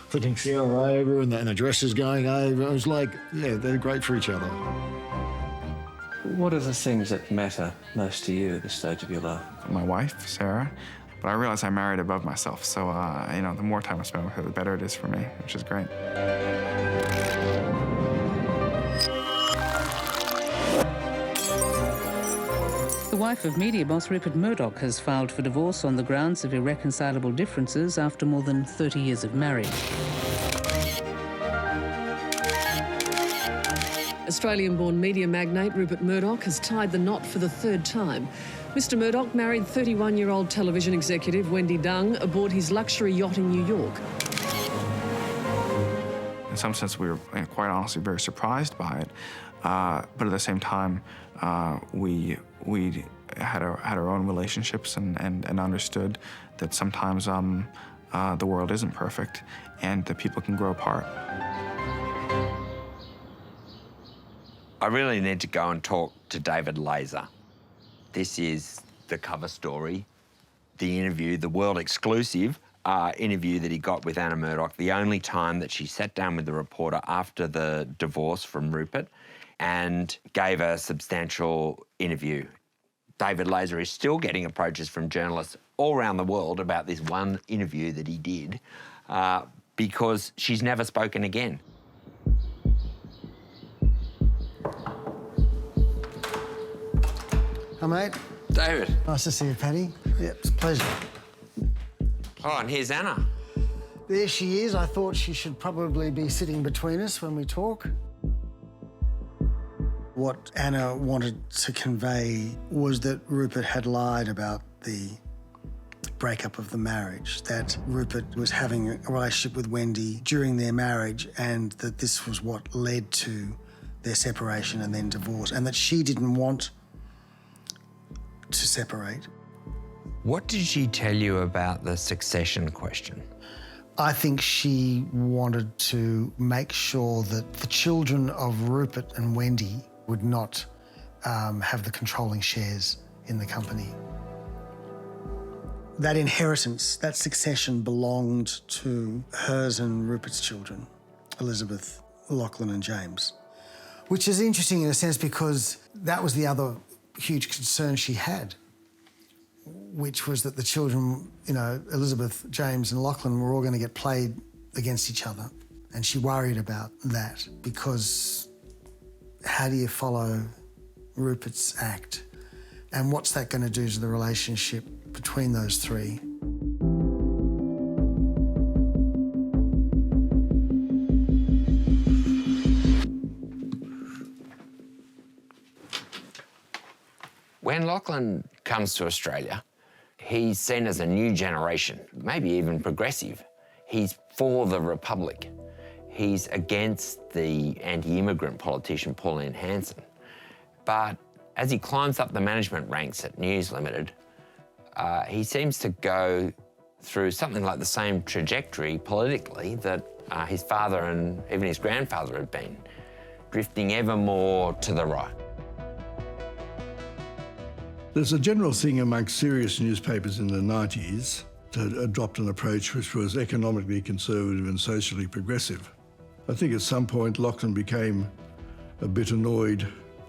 flicking Sarah over and the dresses going over. It was like, yeah, they're great for each other. What are the things that matter most to you at this stage of your life? My wife, Sarah. But I realized I married above myself, so you know, the more time I spend with her, the better it is for me, which is great. The wife of media boss Rupert Murdoch has filed for divorce on the grounds of irreconcilable differences after more than 30 years of marriage. Australian-born media magnate Rupert Murdoch has tied the knot for the third time. Mr Murdoch married 31-year-old television executive Wendy Dung aboard his luxury yacht in New York. In some sense, we were quite honestly very surprised by it, but at the same time, we had our own relationships and understood that sometimes the world isn't perfect and that people can grow apart. I really need to go and talk to David Laser. This is the cover story, the interview, the world exclusive interview that he got with Anna Murdoch, the only time that she sat down with the reporter after the divorce from Rupert and gave a substantial interview. David Laser is still getting approaches from journalists all around the world about this one interview that he did because she's never spoken again. Hi, mate. David. Nice to see you, Paddy. Yeah, it's a pleasure. Oh, and here's Anna. There she is. I thought she should probably be sitting between us when we talk. What Anna wanted to convey was that Rupert had lied about the breakup of the marriage, that Rupert was having a relationship with Wendy during their marriage and that this was what led to their separation and then divorce, and that she didn't want to separate. What did she tell you about the succession question? I think she wanted to make sure that the children of Rupert and Wendy would not have the controlling shares in the company. That inheritance, that succession belonged to hers and Rupert's children, Elizabeth, Lachlan and James. Which is interesting in a sense because that was the other huge concern she had, which was that the children, you know, Elizabeth, James and Lachlan were all going to get played against each other. And she worried about that because how do you follow Rupert's act? And what's that going to do to the relationship between those three? When Lachlan comes to Australia, he's seen as a new generation, maybe even progressive. He's for the Republic. He's against the anti-immigrant politician Pauline Hanson. But as he climbs up the management ranks at News Limited, he seems to go through something like the same trajectory politically that his father and even his grandfather had been, drifting ever more to the right. There's a general thing amongst serious newspapers in the 90s to adopt an approach which was economically conservative and socially progressive. I think at some point Lachlan became a bit annoyed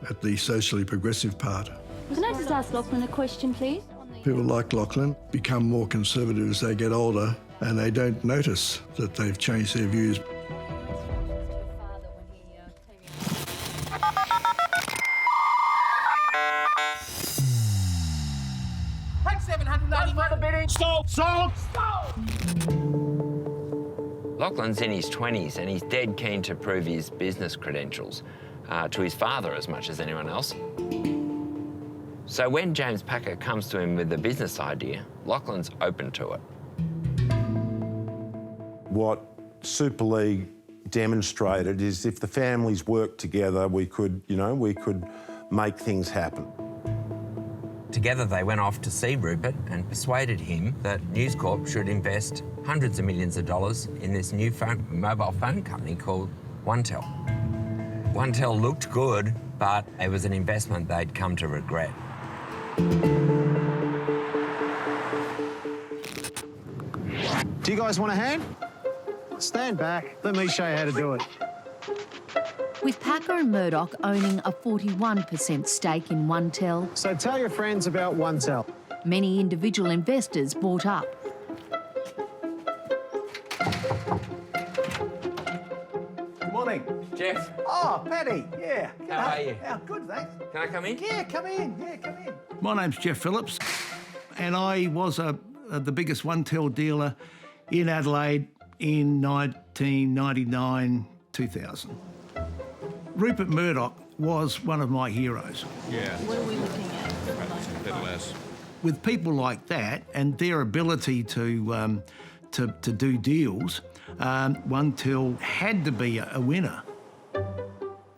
at the socially progressive part. Can I just ask Lachlan a question, please? People like Lachlan become more conservative as they get older, and they don't notice that they've changed their views. Take 790 for the bidding. Stop! Stop! Stop! Lachlan's in his 20s and he's dead keen to prove his business credentials to his father as much as anyone else. So when James Packer comes to him with a business idea, Lachlan's open to it. What Super League demonstrated is if the families worked together, we could make things happen. Together they went off to see Rupert and persuaded him that News Corp should invest hundreds of millions of dollars in this new mobile phone company called One.Tel. One.Tel looked good, but it was an investment they'd come to regret. Do you guys want a hand? Stand back. Let me show you how to do it. With Packer and Murdoch owning a 41% stake in One.Tel. So tell your friends about One.Tel. Many individual investors bought up. Good morning. Jeff. Oh, Paddy, yeah. How are you? Yeah, good, thanks. Can I come in? Yeah, come in. Yeah, come in. My name's Jeff Phillips, and I was the biggest One.Tel dealer in Adelaide in 1999-2000. Rupert Murdoch was one of my heroes. Yeah. What are we looking at? A bit less. With people like that and their ability to do deals, One.Tel had to be a winner.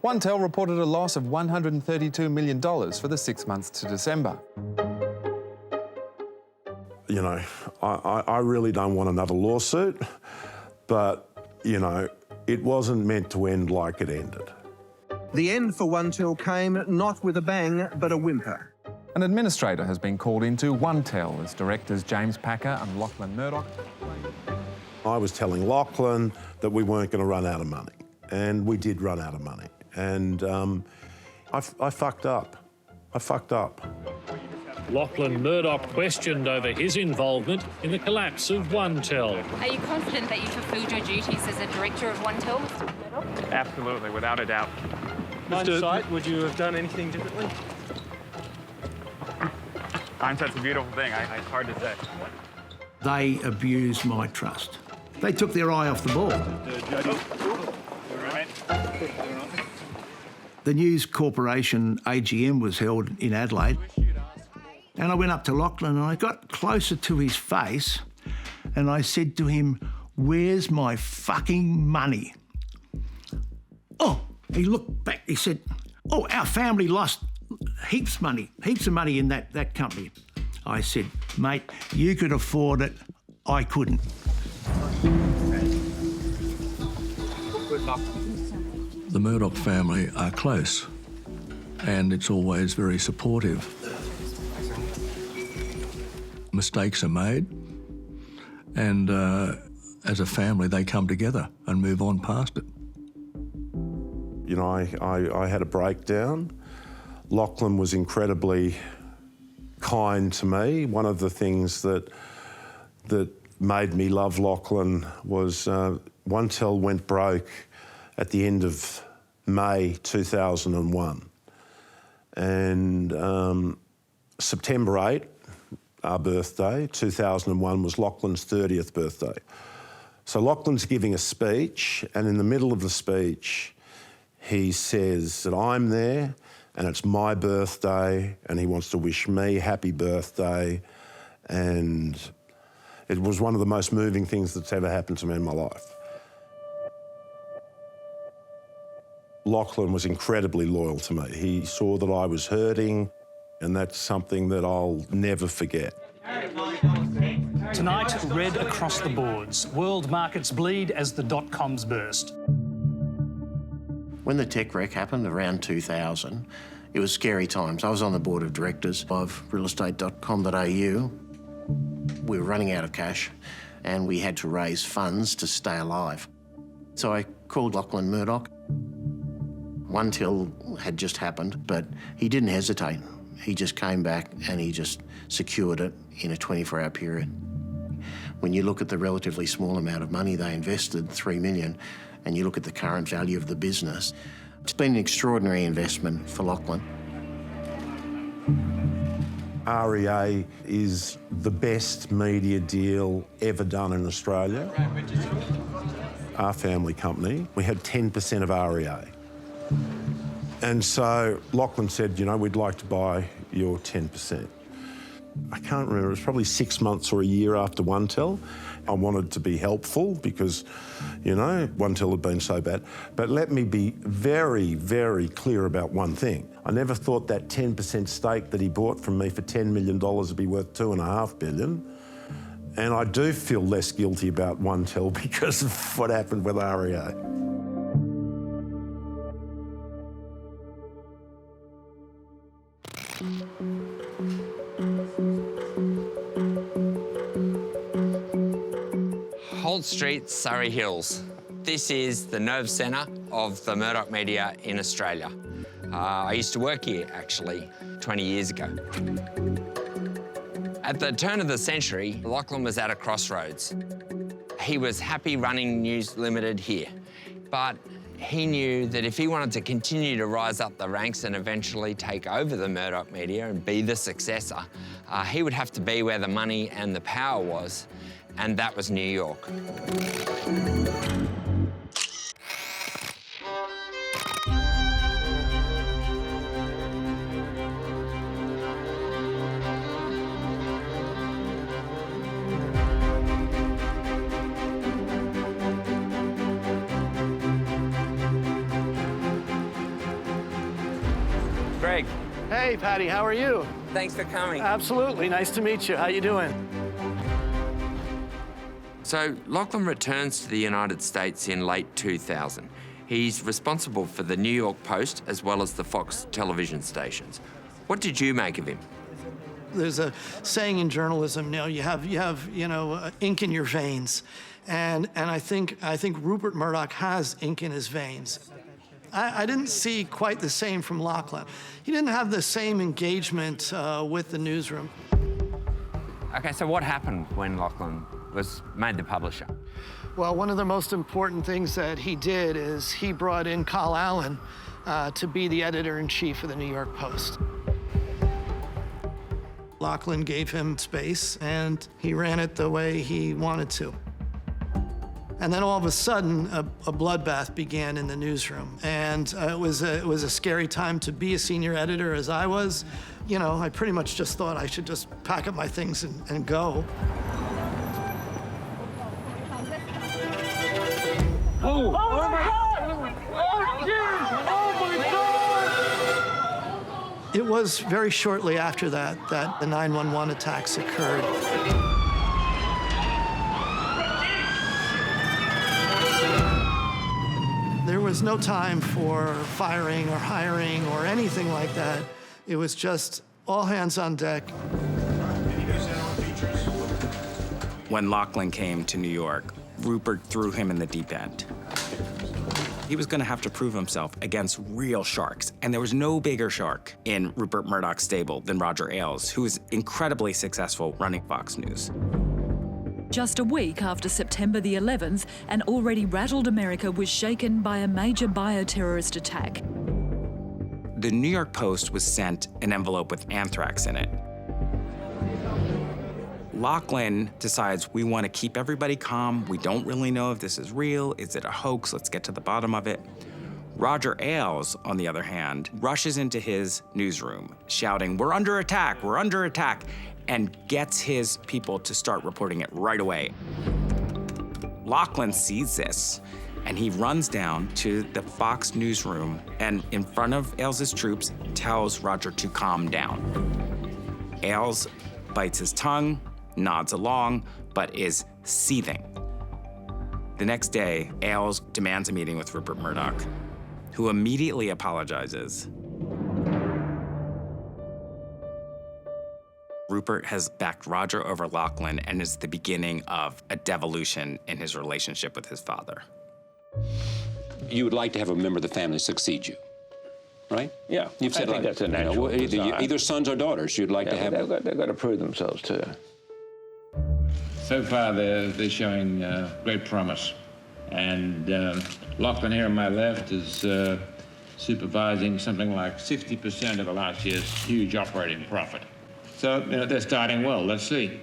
One.Tel reported a loss of $132 million for the 6 months to December. You know, I really don't want another lawsuit, but, you know, it wasn't meant to end like it ended. The end for One.Tel came not with a bang, but a whimper. An administrator has been called into One.Tel as directors James Packer and Lachlan Murdoch. I was telling Lachlan that we weren't going to run out of money, and we did run out of money. And I fucked up. I fucked up. Lachlan Murdoch questioned over his involvement in the collapse of One.Tel. Are you confident that you fulfilled your duties as a director of One.Tel, Mr. Murdoch? Absolutely, without a doubt. Hindsight, would you have done anything differently? Hindsight's a beautiful thing. It's hard to say. They abused my trust. They took their eye off the ball. The News Corporation AGM was held in Adelaide, and I went up to Lachlan and I got closer to his face and I said to him, "Where's my fucking money?" Oh, he looked back, he said, "Oh, our family lost heaps of money in that company." I said, "Mate, you could afford it, I couldn't." Good luck. The Murdoch family are close, and it's always very supportive. Mistakes are made, and as a family, they come together and move on past it. You know, I had a breakdown. Lachlan was incredibly kind to me. One of the things that made me love Lachlan was One.Tel went broke at the end of May 2001. And September 8, our birthday, 2001, was Lachlan's 30th birthday. So Lachlan's giving a speech, and in the middle of the speech, he says that I'm there and it's my birthday and he wants to wish me happy birthday. And it was one of the most moving things that's ever happened to me in my life. Lachlan was incredibly loyal to me. He saw that I was hurting, and that's something that I'll never forget. Tonight, red across the boards. World markets bleed as the dot-coms burst. When the tech wreck happened around 2000, it was scary times. I was on the board of directors of realestate.com.au. We were running out of cash and we had to raise funds to stay alive. So I called Lachlan Murdoch. One.Tel had just happened, but he didn't hesitate. He just came back and he just secured it in a 24-hour period. When you look at the relatively small amount of money they invested, $3 million, and you look at the current value of the business, it's been an extraordinary investment for Lachlan. REA is the best media deal ever done in Australia. Our family company, we had 10% of REA. And so Lachlan said, you know, we'd like to buy your 10%. I can't remember, it was probably 6 months or a year after One.Tel. I wanted to be helpful because, you know, One.Tel had been so bad. But let me be very, very clear about one thing. I never thought that 10% stake that he bought from me for $10 million would be worth $2.5 billion. And I do feel less guilty about One.Tel because of what happened with REA. Holt Street, Surrey Hills. This is the nerve centre of the Murdoch media in Australia. I used to work here, actually, 20 years ago. At the turn of the century, Lachlan was at a crossroads. He was happy running News Limited here, but he knew that if he wanted to continue to rise up the ranks and eventually take over the Murdoch media and be the successor, he would have to be where the money and the power was, and that was New York. Greg. Hey, Paddy, how are you? Thanks for coming. Absolutely, nice to meet you. How you doing? So Lachlan returns to the United States in late 2000. He's responsible for the New York Post as well as the Fox television stations. What did you make of him? There's a saying in journalism, you have ink in your veins, and I think Rupert Murdoch has ink in his veins. I didn't see quite the same from Lachlan. He didn't have the same engagement with the newsroom. Okay, so what happened when Lachlan was made the publisher? Well, one of the most important things that he did is he brought in Carl Allen to be the editor-in-chief of the New York Post. Lachlan gave him space, and he ran it the way he wanted to. And then all of a sudden, a bloodbath began in the newsroom. And it was a scary time to be a senior editor, as I was. You know, I pretty much just thought I should just pack up my things and go. Oh my God! Oh, geez! Oh my God! It was very shortly after that the 911 attacks occurred. There was no time for firing or hiring or anything like that. It was just all hands on deck. When Lachlan came to New York, Rupert threw him in the deep end. He was going to have to prove himself against real sharks, and there was no bigger shark in Rupert Murdoch's stable than Roger Ailes, who was incredibly successful running Fox News. Just a week after September the 11th, an already rattled America was shaken by a major bioterrorist attack. The New York Post was sent an envelope with anthrax in it. Lachlan decides we want to keep everybody calm. We don't really know if this is real. Is it a hoax? Let's get to the bottom of it. Roger Ailes, on the other hand, rushes into his newsroom shouting, "We're under attack, we're under attack," and gets his people to start reporting it right away. Lachlan sees this, and he runs down to the Fox newsroom and in front of Ailes' troops tells Roger to calm down. Ailes bites his tongue, nods along, but is seething. The next day, Ailes demands a meeting with Rupert Murdoch, who immediately apologizes. Rupert has backed Roger over Lachlan and is the beginning of a devolution in his relationship with his father. You would like to have a member of the family succeed you? right? Yeah, You've said I think that's a natural either sons or daughters you'd like to have. They've got to prove themselves too. So far, they're showing great promise. And Lachlan here on my left is supervising something like 60% of last year's huge operating profit. So, they're starting well. Let's see.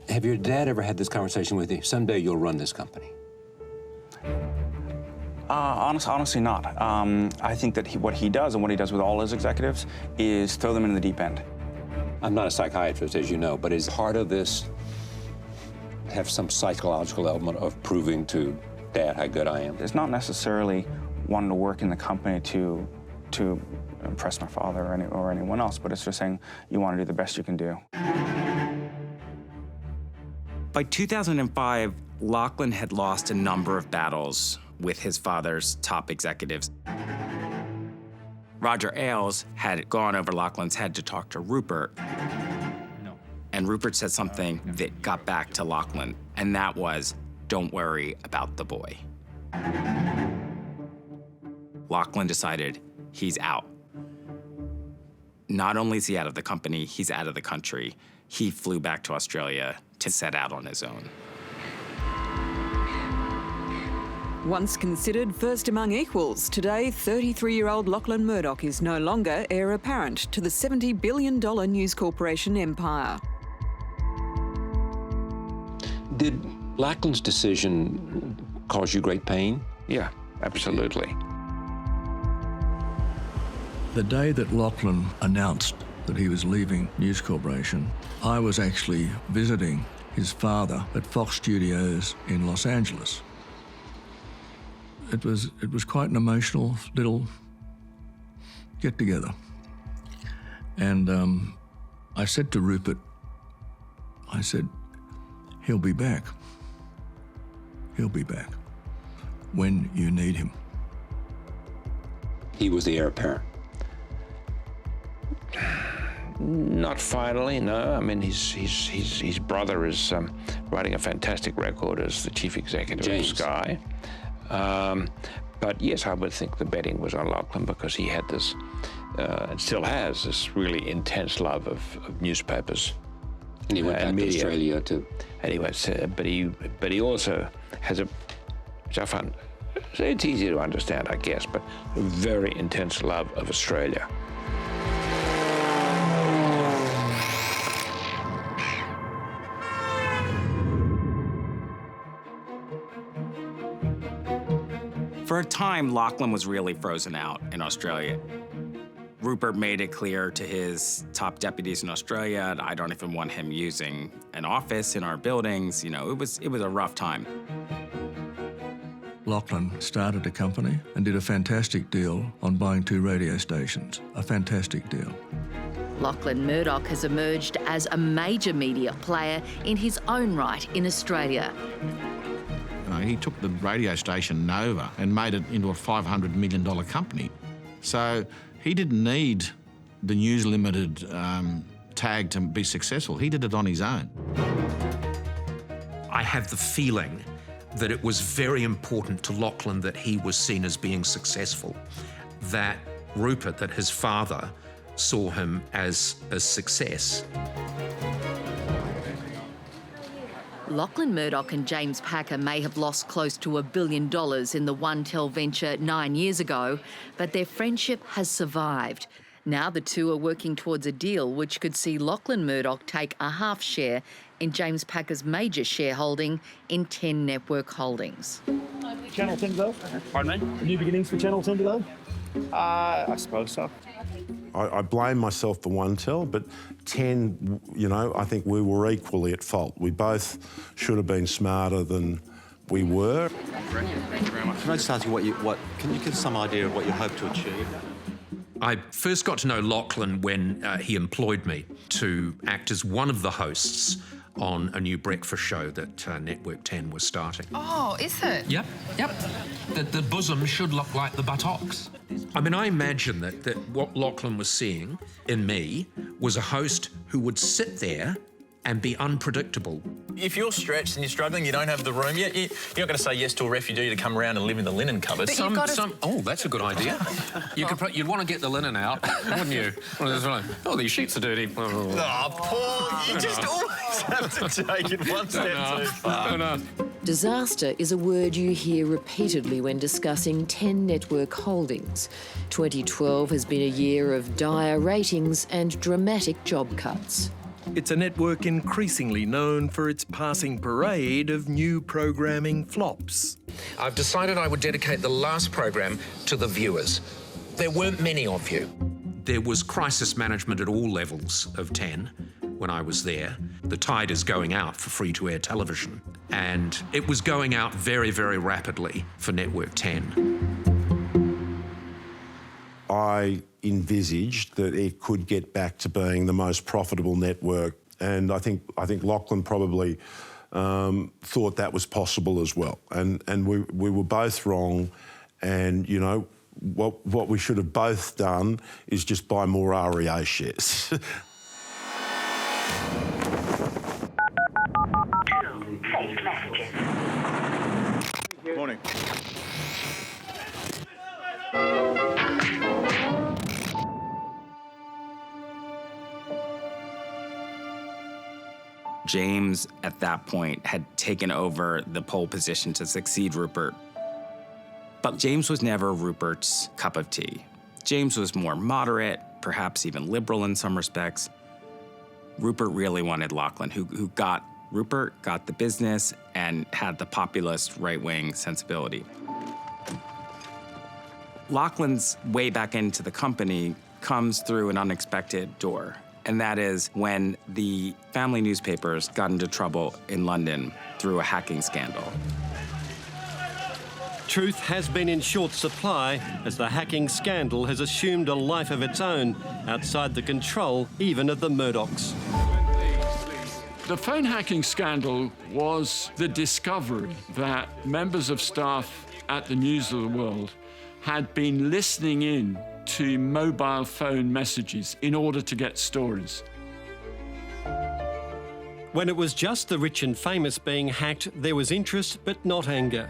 Have your dad ever had this conversation with you? Someday you'll run this company. Honestly not. I think that what he does and what he does with all his executives is throw them into the deep end. I'm not a psychiatrist, as you know, but is part of this have some psychological element of proving to Dad how good I am? It's not necessarily wanting to work in the company to impress my father or anyone else, but it's just saying you want to do the best you can do. By 2005, Lachlan had lost a number of battles with his father's top executives. Roger Ailes had gone over Lachlan's head to talk to Rupert. And Rupert said something that got back to Lachlan, and that was, don't worry about the boy. Lachlan decided he's out. Not only is he out of the company, he's out of the country. He flew back to Australia to set out on his own. Once considered first among equals, today 33-year-old Lachlan Murdoch is no longer heir apparent to the $70 billion News Corporation empire. Did Lachlan's decision cause you great pain? Yeah, absolutely. The day that Lachlan announced that he was leaving News Corporation, I was actually visiting his father at Fox Studios in Los Angeles. It was quite an emotional little get-together. And I said to Rupert, I said, he'll be back. He'll be back when you need him. He was the heir apparent. Not finally, no. I mean, his brother is writing a fantastic record as the chief executive of Sky. But yes, I would think the betting was on Lachlan because he had this, and still has, this really intense love of newspapers. And he went back to Australia too. And he went, but he also has which I find, it's easy to understand, I guess, but a very intense love of Australia. For a time, Lachlan was really frozen out in Australia. Rupert made it clear to his top deputies in Australia, I don't even want him using an office in our buildings. You know, it was a rough time. Lachlan started a company and did a fantastic deal on buying 2 radio stations. A fantastic deal. Lachlan Murdoch has emerged as a major media player in his own right in Australia. He took the radio station Nova and made it into a $500 million company. So he didn't need the News Limited tag to be successful. He did it on his own. I have the feeling that it was very important to Lachlan that he was seen as being successful, that Rupert, that his father, saw him as a success. Lachlan Murdoch and James Packer may have lost close to $1 billion in the One.Tel venture 9 years ago, but their friendship has survived. Now the two are working towards a deal which could see Lachlan Murdoch take a half share in James Packer's major shareholding in 10 Network Holdings. Channel 10 today? Pardon me? New beginnings for Channel 10 today? I suppose so. I blame myself for One.Tel, but 10, I think we were equally at fault. We both should have been smarter than we were. Thank you very much. Can I just ask you can you give us some idea of what you hope to achieve? I first got to know Lachlan when he employed me to act as one of the hosts on a new breakfast show that Network 10 was starting. Oh, is it? Yep. The bosom should look like the buttocks. I mean, I imagine that what Lachlan was seeing in me was a host who would sit there and be unpredictable. If you're stretched and you're struggling, you don't have the room yet, you're not going to say yes to a refugee to come around and live in the linen cupboard. Oh, that's a good idea. You'd want to get the linen out, wouldn't you? Oh, these sheets are dirty. Oh, Paul, you just always have to take it one step too far. Disaster is a word you hear repeatedly when discussing 10 network holdings. 2012 has been a year of dire ratings and dramatic job cuts. It's a network increasingly known for its passing parade of new programming flops. I've decided I would dedicate the last program to the viewers. There weren't many of you. There was crisis management at all levels of 10 when I was there. The tide is going out for free-to-air television, and it was going out very, very rapidly for Network 10. I envisaged that it could get back to being the most profitable network, and I think Lachlan probably thought that was possible as well. And we were both wrong, and you know what we should have both done is just buy more REA shares. Saved messages. Morning. James, at that point, had taken over the pole position to succeed Rupert. But James was never Rupert's cup of tea. James was more moderate, perhaps even liberal in some respects. Rupert really wanted Lachlan, who got Rupert, got the business, and had the populist right-wing sensibility. Lachlan's way back into the company comes through an unexpected door. And that is when the family newspapers got into trouble in London through a hacking scandal. Truth has been in short supply as the hacking scandal has assumed a life of its own outside the control even of the Murdochs. The phone hacking scandal was the discovery that members of staff at the News of the World had been listening in to mobile phone messages in order to get stories. When it was just the rich and famous being hacked, there was interest but not anger.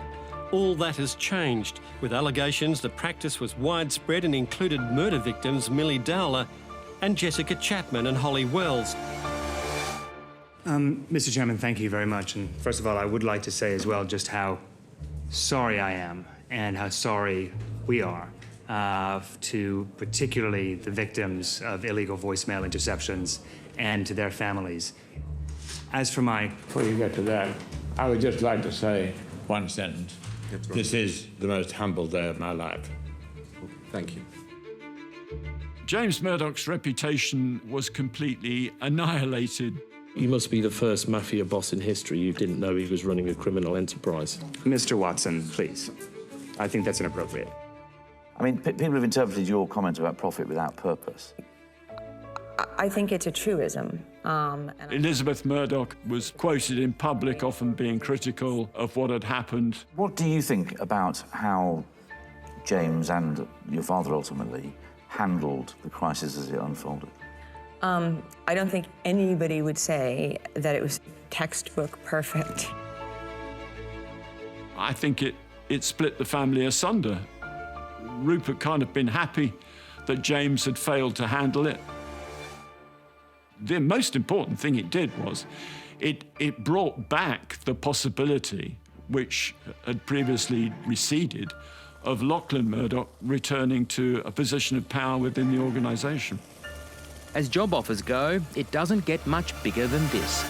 All that has changed, with allegations the practice was widespread and included murder victims Millie Dowler and Jessica Chapman and Holly Wells. Mr. Chairman, thank you very much. And first of all, I would like to say as well just how sorry I am and how sorry we are to particularly the victims of illegal voicemail interceptions and to their families. As for my... Before you get to that, I would just like to say one sentence. This is the most humble day of my life. Thank you. James Murdoch's reputation was completely annihilated. You must be the first mafia boss in history who didn't know he was running a criminal enterprise. Mr. Watson, please. I think that's inappropriate. I mean, people have interpreted your comment about profit without purpose. I think it's a truism. Elizabeth Murdoch was quoted in public, often being critical of what had happened. What do you think about how James and your father ultimately handled the crisis as it unfolded? I don't think anybody would say that it was textbook perfect. I think it split the family asunder. Rupert can't have been happy that James had failed to handle it. The most important thing it did was it brought back the possibility, which had previously receded, of Lachlan Murdoch returning to a position of power within the organisation. As job offers go, it doesn't get much bigger than this.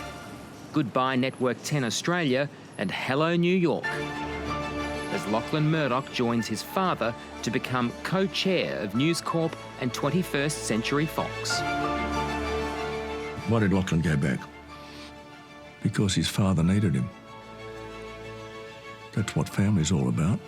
Goodbye Network 10 Australia and hello New York, as Lachlan Murdoch joins his father to become co-chair of News Corp and 21st Century Fox. Why did Lachlan go back? Because his father needed him. That's what family's all about.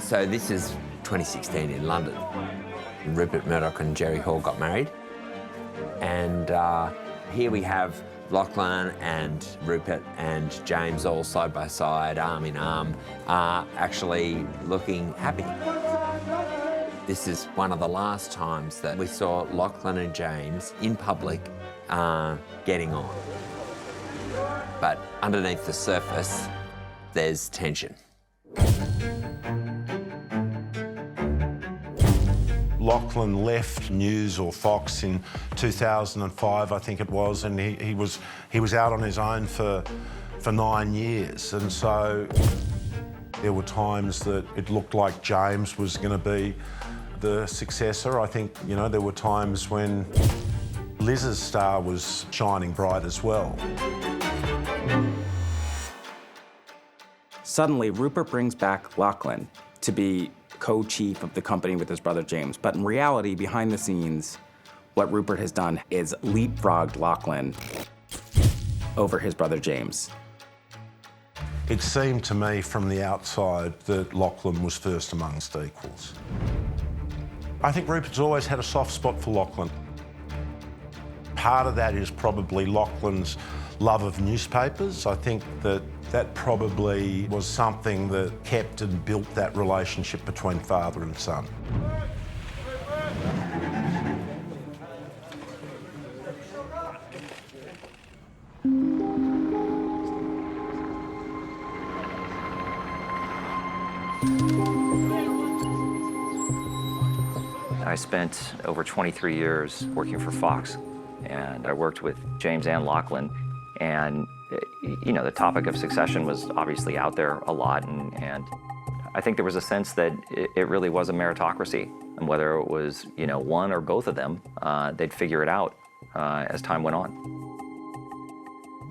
So this is 2016 in London. Rupert Murdoch and Jerry Hall got married. And here we have Lachlan and Rupert and James all side by side, arm in arm, actually looking happy. This is one of the last times that we saw Lachlan and James in public getting on. But underneath the surface, there's tension. Lachlan left News or Fox in 2005, I think it was, and he was out on his own for 9 years. And so there were times that it looked like James was going to be the successor. I think, you know, there were times when Liz's star was shining bright as well. Suddenly, Rupert brings back Lachlan to be co-chief of the company with his brother James. But in reality, behind the scenes, what Rupert has done is leapfrogged Lachlan over his brother James. It seemed to me from the outside that Lachlan was first amongst equals. I think Rupert's always had a soft spot for Lachlan. Part of that is probably Lachlan's love of newspapers. I think that probably was something that kept and built that relationship between father and son. I spent over 23 years working for Fox, and I worked with James and Lachlan, and you know, the topic of succession was obviously out there a lot, and I think there was a sense that it really was a meritocracy, and whether it was, you know, one or both of them, they'd figure it out as time went on.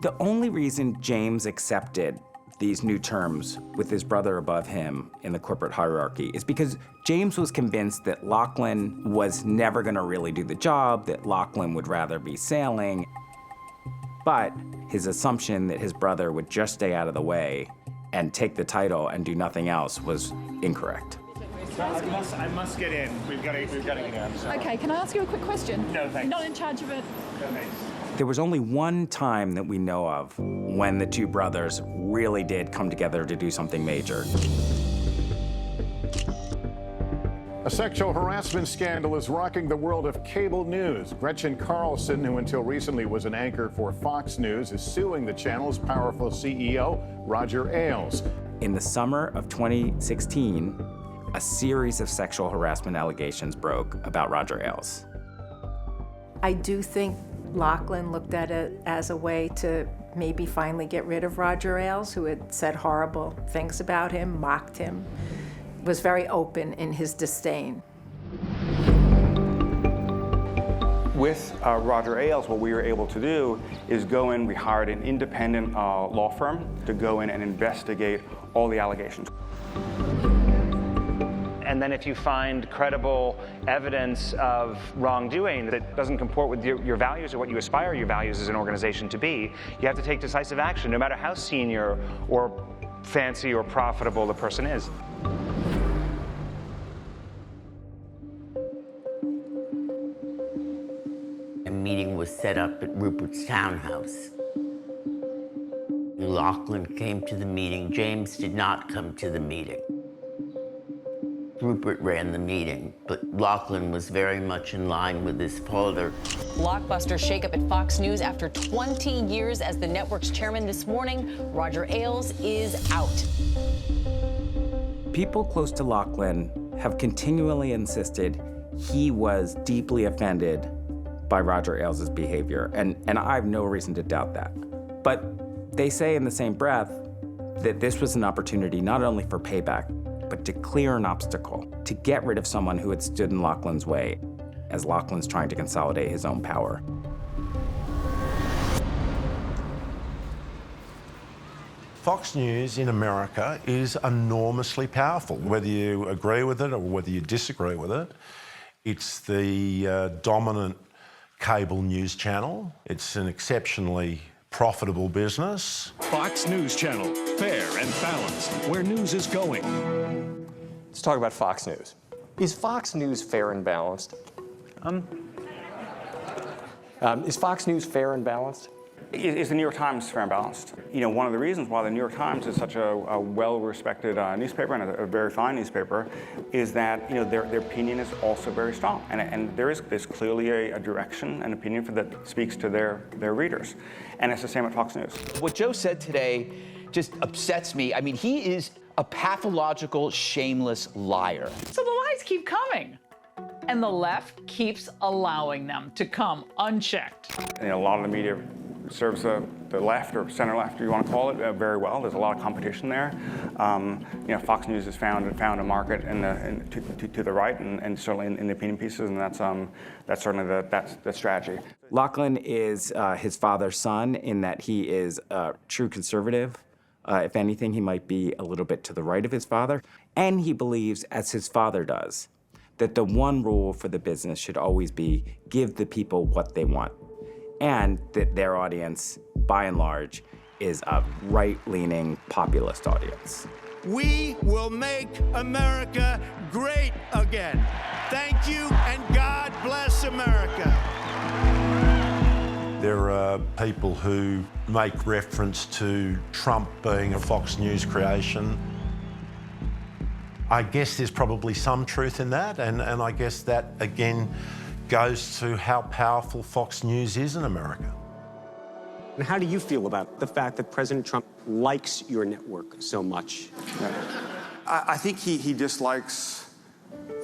The only reason James accepted these new terms with his brother above him in the corporate hierarchy is because James was convinced that Lachlan was never going to really do the job, that Lachlan would rather be sailing. But his assumption that his brother would just stay out of the way and take the title and do nothing else was incorrect. I must get in. We've got to get in. So. Okay, can I ask you a quick question? No, thanks. Not in charge of it. No, thanks. There was only one time that we know of when the two brothers really did come together to do something major. A sexual harassment scandal is rocking the world of cable news. Gretchen Carlson, who until recently was an anchor for Fox News, is suing the channel's powerful CEO, Roger Ailes. In the summer of 2016, a series of sexual harassment allegations broke about Roger Ailes. I do think Lachlan looked at it as a way to maybe finally get rid of Roger Ailes, who had said horrible things about him, mocked him, was very open in his disdain. With Roger Ailes, what we were able to do is go in, we hired an independent law firm to go in and investigate all the allegations. And then if you find credible evidence of wrongdoing that doesn't comport with your values or what you aspire your values as an organization to be, you have to take decisive action, no matter how senior or fancy or profitable the person is. A meeting was set up at Rupert's townhouse. Lachlan came to the meeting. James did not come to the meeting. Rupert ran the meeting, but Lachlan was very much in line with his father. Blockbuster shakeup at Fox News after 20 years as the network's chairman this morning. Roger Ailes is out. People close to Lachlan have continually insisted he was deeply offended by Roger Ailes' behavior, and I have no reason to doubt that. But they say in the same breath that this was an opportunity not only for payback, but to clear an obstacle, to get rid of someone who had stood in Lachlan's way as Lachlan's trying to consolidate his own power. Fox News in America is enormously powerful, whether you agree with it or whether you disagree with it. It's the dominant cable news channel. It's an exceptionally profitable business. Fox News Channel, fair and balanced, where news is going. Let's talk about Fox News. Is Fox News fair and balanced? Is Fox News fair and balanced? Is the New York Times fair and balanced? You know, one of the reasons why the New York Times is such a well-respected newspaper and a very fine newspaper is that, you know, their opinion is also very strong. And there's clearly a direction and opinion that speaks to their readers. And it's the same at Fox News. What Joe said today just upsets me. I mean, he is a pathological, shameless liar. So the lies keep coming. And the left keeps allowing them to come unchecked. And a lot of the media serves the left or center left, you want to call it, very well. There's a lot of competition there. You know, Fox News has found a market to the right, and certainly in the opinion pieces, and that's certainly the strategy. Lachlan is his father's son in that he is a true conservative. If anything, he might be a little bit to the right of his father, and he believes, as his father does, that the one rule for the business should always be give the people what they want, and that their audience, by and large, is a right-leaning populist audience. We will make America great again. Thank you, and God bless America. There are people who make reference to Trump being a Fox News creation. I guess there's probably some truth in that, and I guess that, again, goes to how powerful Fox News is in America. And how do you feel about the fact that President Trump likes your network so much? I think he dislikes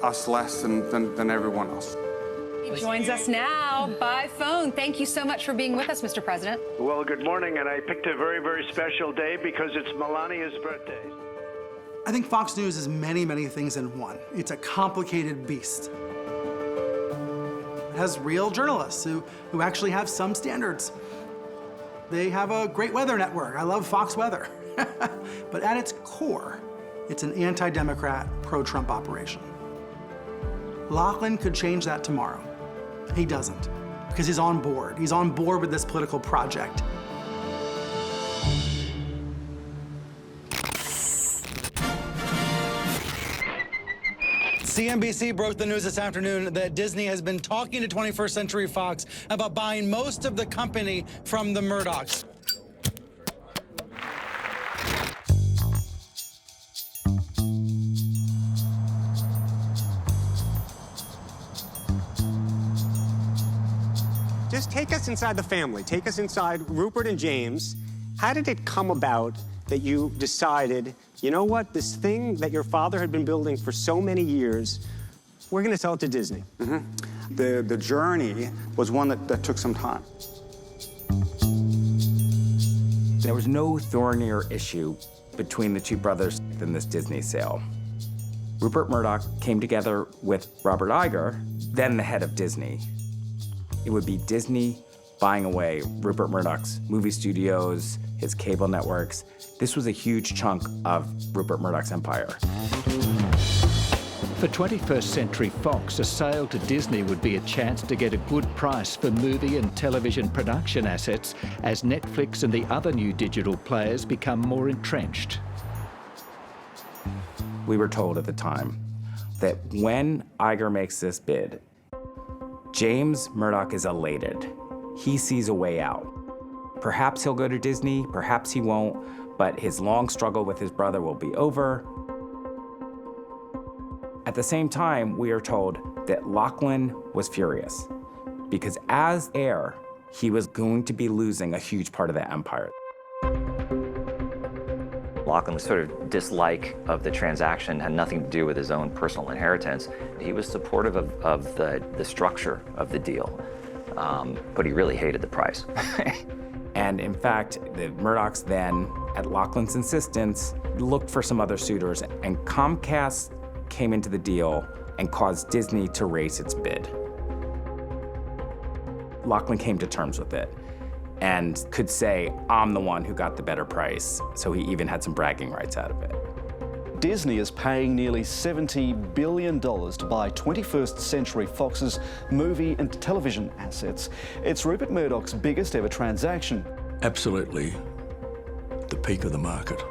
us less than everyone else. He joins us now by phone. Thank you so much for being with us, Mr. President. Well, good morning, and I picked a very, very special day because it's Melania's birthday. I think Fox News is many, many things in one. It's a complicated beast. It has real journalists who actually have some standards. They have a great weather network. I love Fox Weather. But at its core, it's an anti-Democrat, pro-Trump operation. Lachlan could change that tomorrow. He doesn't, because he's on board. He's on board with this political project. CNBC broke the news this afternoon that Disney has been talking to 21st Century Fox about buying most of the company from the Murdochs. Just take us inside the family. Take us inside Rupert and James. How did it come about that you decided, you know what, this thing that your father had been building for so many years, we're going to sell it to Disney? Mm-hmm. The journey was one that took some time. There was no thornier issue between the two brothers than this Disney sale. Rupert Murdoch came together with Robert Iger, then the head of Disney. It would be Disney buying away Rupert Murdoch's movie studios, his cable networks. This was a huge chunk of Rupert Murdoch's empire. For 21st Century Fox, a sale to Disney would be a chance to get a good price for movie and television production assets as Netflix and the other new digital players become more entrenched. We were told at the time that when Iger makes this bid, James Murdoch is elated. He sees a way out. Perhaps he'll go to Disney, perhaps he won't, but his long struggle with his brother will be over. At the same time, we are told that Lachlan was furious because as heir, he was going to be losing a huge part of the empire. Lachlan's sort of dislike of the transaction had nothing to do with his own personal inheritance. He was supportive of the structure of the deal, but he really hated the price. And in fact, the Murdochs then, at Lachlan's insistence, looked for some other suitors, and Comcast came into the deal and caused Disney to raise its bid. Lachlan came to terms with it and could say, I'm the one who got the better price. So he even had some bragging rights out of it. Disney is paying nearly $70 billion to buy 21st Century Fox's movie and television assets. It's Rupert Murdoch's biggest ever transaction. Absolutely the peak of the market.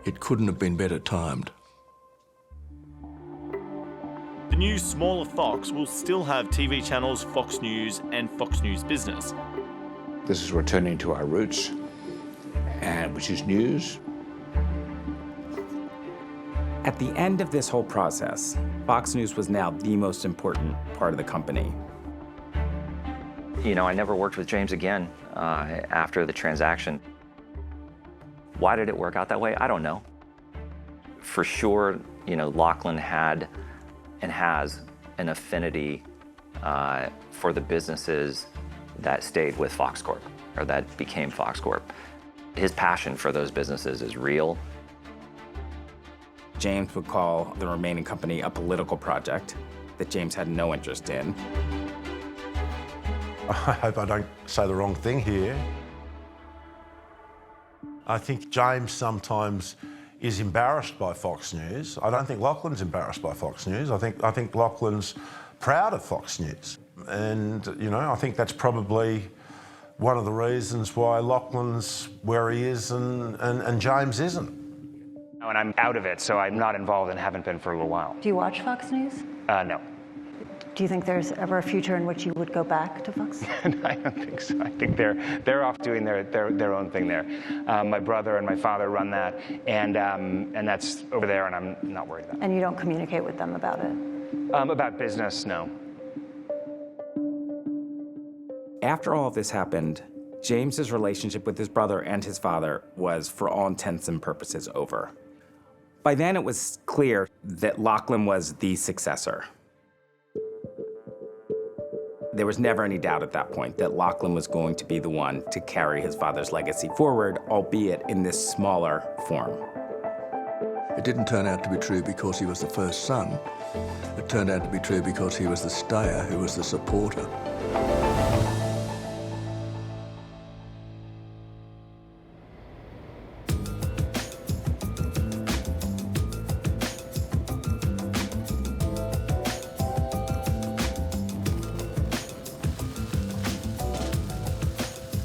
It couldn't have been better timed. new, smaller Fox will still have TV channels Fox News and Fox News Business. This is returning to our roots, and which is news. At the end of this whole process, Fox News was now the most important part of the company. You know, I never worked with James again after the transaction. Why did it work out that way? I don't know. For sure, you know, Lachlan had and has an affinity for the businesses that stayed with Fox Corp, or that became Fox Corp. His passion for those businesses is real. James would call the remaining company a political project that James had no interest in. I hope I don't say the wrong thing here. I think James sometimes is embarrassed by Fox News. I don't think Lachlan's embarrassed by Fox News. I think Lachlan's proud of Fox News. And, you know, I think that's probably one of the reasons why Lachlan's where he is and James isn't. And I'm out of it, so I'm not involved and haven't been for a little while. Do you watch Fox News? No. Do you think there's ever a future in which you would go back to Fox? I don't think so. I think they're off doing their own thing there. My brother and my father run that, and that's over there, and I'm not worried about it. And you don't communicate with them about it? About business, no. After all of this happened, James's relationship with his brother and his father was, for all intents and purposes, over. By then, it was clear that Lachlan was the successor. There was never any doubt at that point that Lachlan was going to be the one to carry his father's legacy forward, albeit in this smaller form. It didn't turn out to be true because he was the first son. It turned out to be true because he was the stayer, who was the supporter.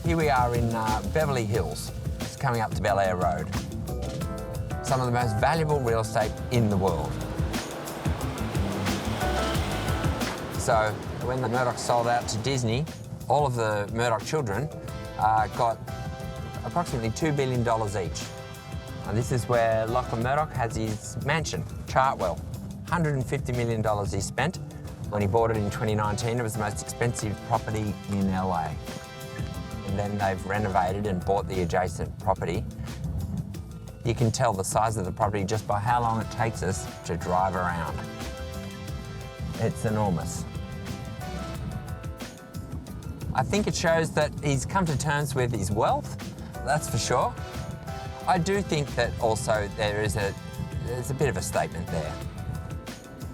Here we are in Beverly Hills. It's coming up to Bel Air Road. Some of the most valuable real estate in the world. So when the Murdochs sold out to Disney, all of the Murdoch children got approximately $2 billion each. And this is where Lachlan Murdoch has his mansion, Chartwell. $150 million he spent. When he bought it in 2019, it was the most expensive property in LA. And then they've renovated and bought the adjacent property. You can tell the size of the property just by how long it takes us to drive around. It's enormous. I think it shows that he's come to terms with his wealth, that's for sure. I do think that also there's a bit of a statement there.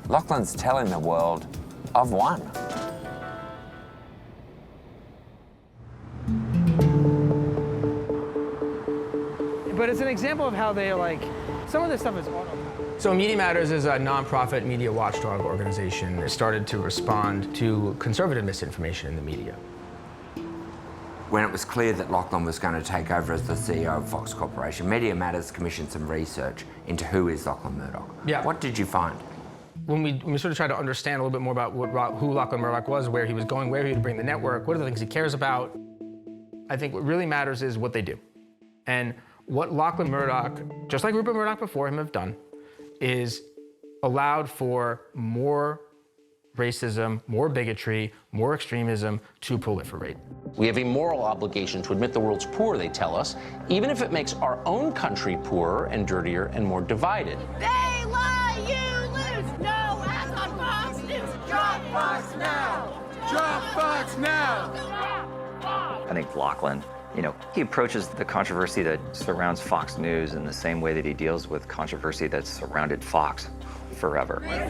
Lachlan's telling the world, I've won. But it's an example of how they some of this stuff is autopilot. So Media Matters is a nonprofit media watchdog organization that started to respond to conservative misinformation in the media. When it was clear that Lachlan was going to take over as the CEO of Fox Corporation, Media Matters commissioned some research into who is Lachlan Murdoch. Yeah. What did you find? When we sort of tried to understand a little bit more about who Lachlan Murdoch was, where he was going, where he would bring the network, what are the things he cares about, I think what really matters is what they do. And what Lachlan Murdoch, just like Rupert Murdoch before him, have done is allowed for more racism, more bigotry, more extremism to proliferate. We have a moral obligation to admit the world's poor, they tell us, even if it makes our own country poorer and dirtier and more divided. They lie, you lose. No ads on Fox News. Drop Fox now. Drop Fox now. I think Lachlan, he approaches the controversy that surrounds Fox News in the same way that he deals with controversy that's surrounded Fox forever. I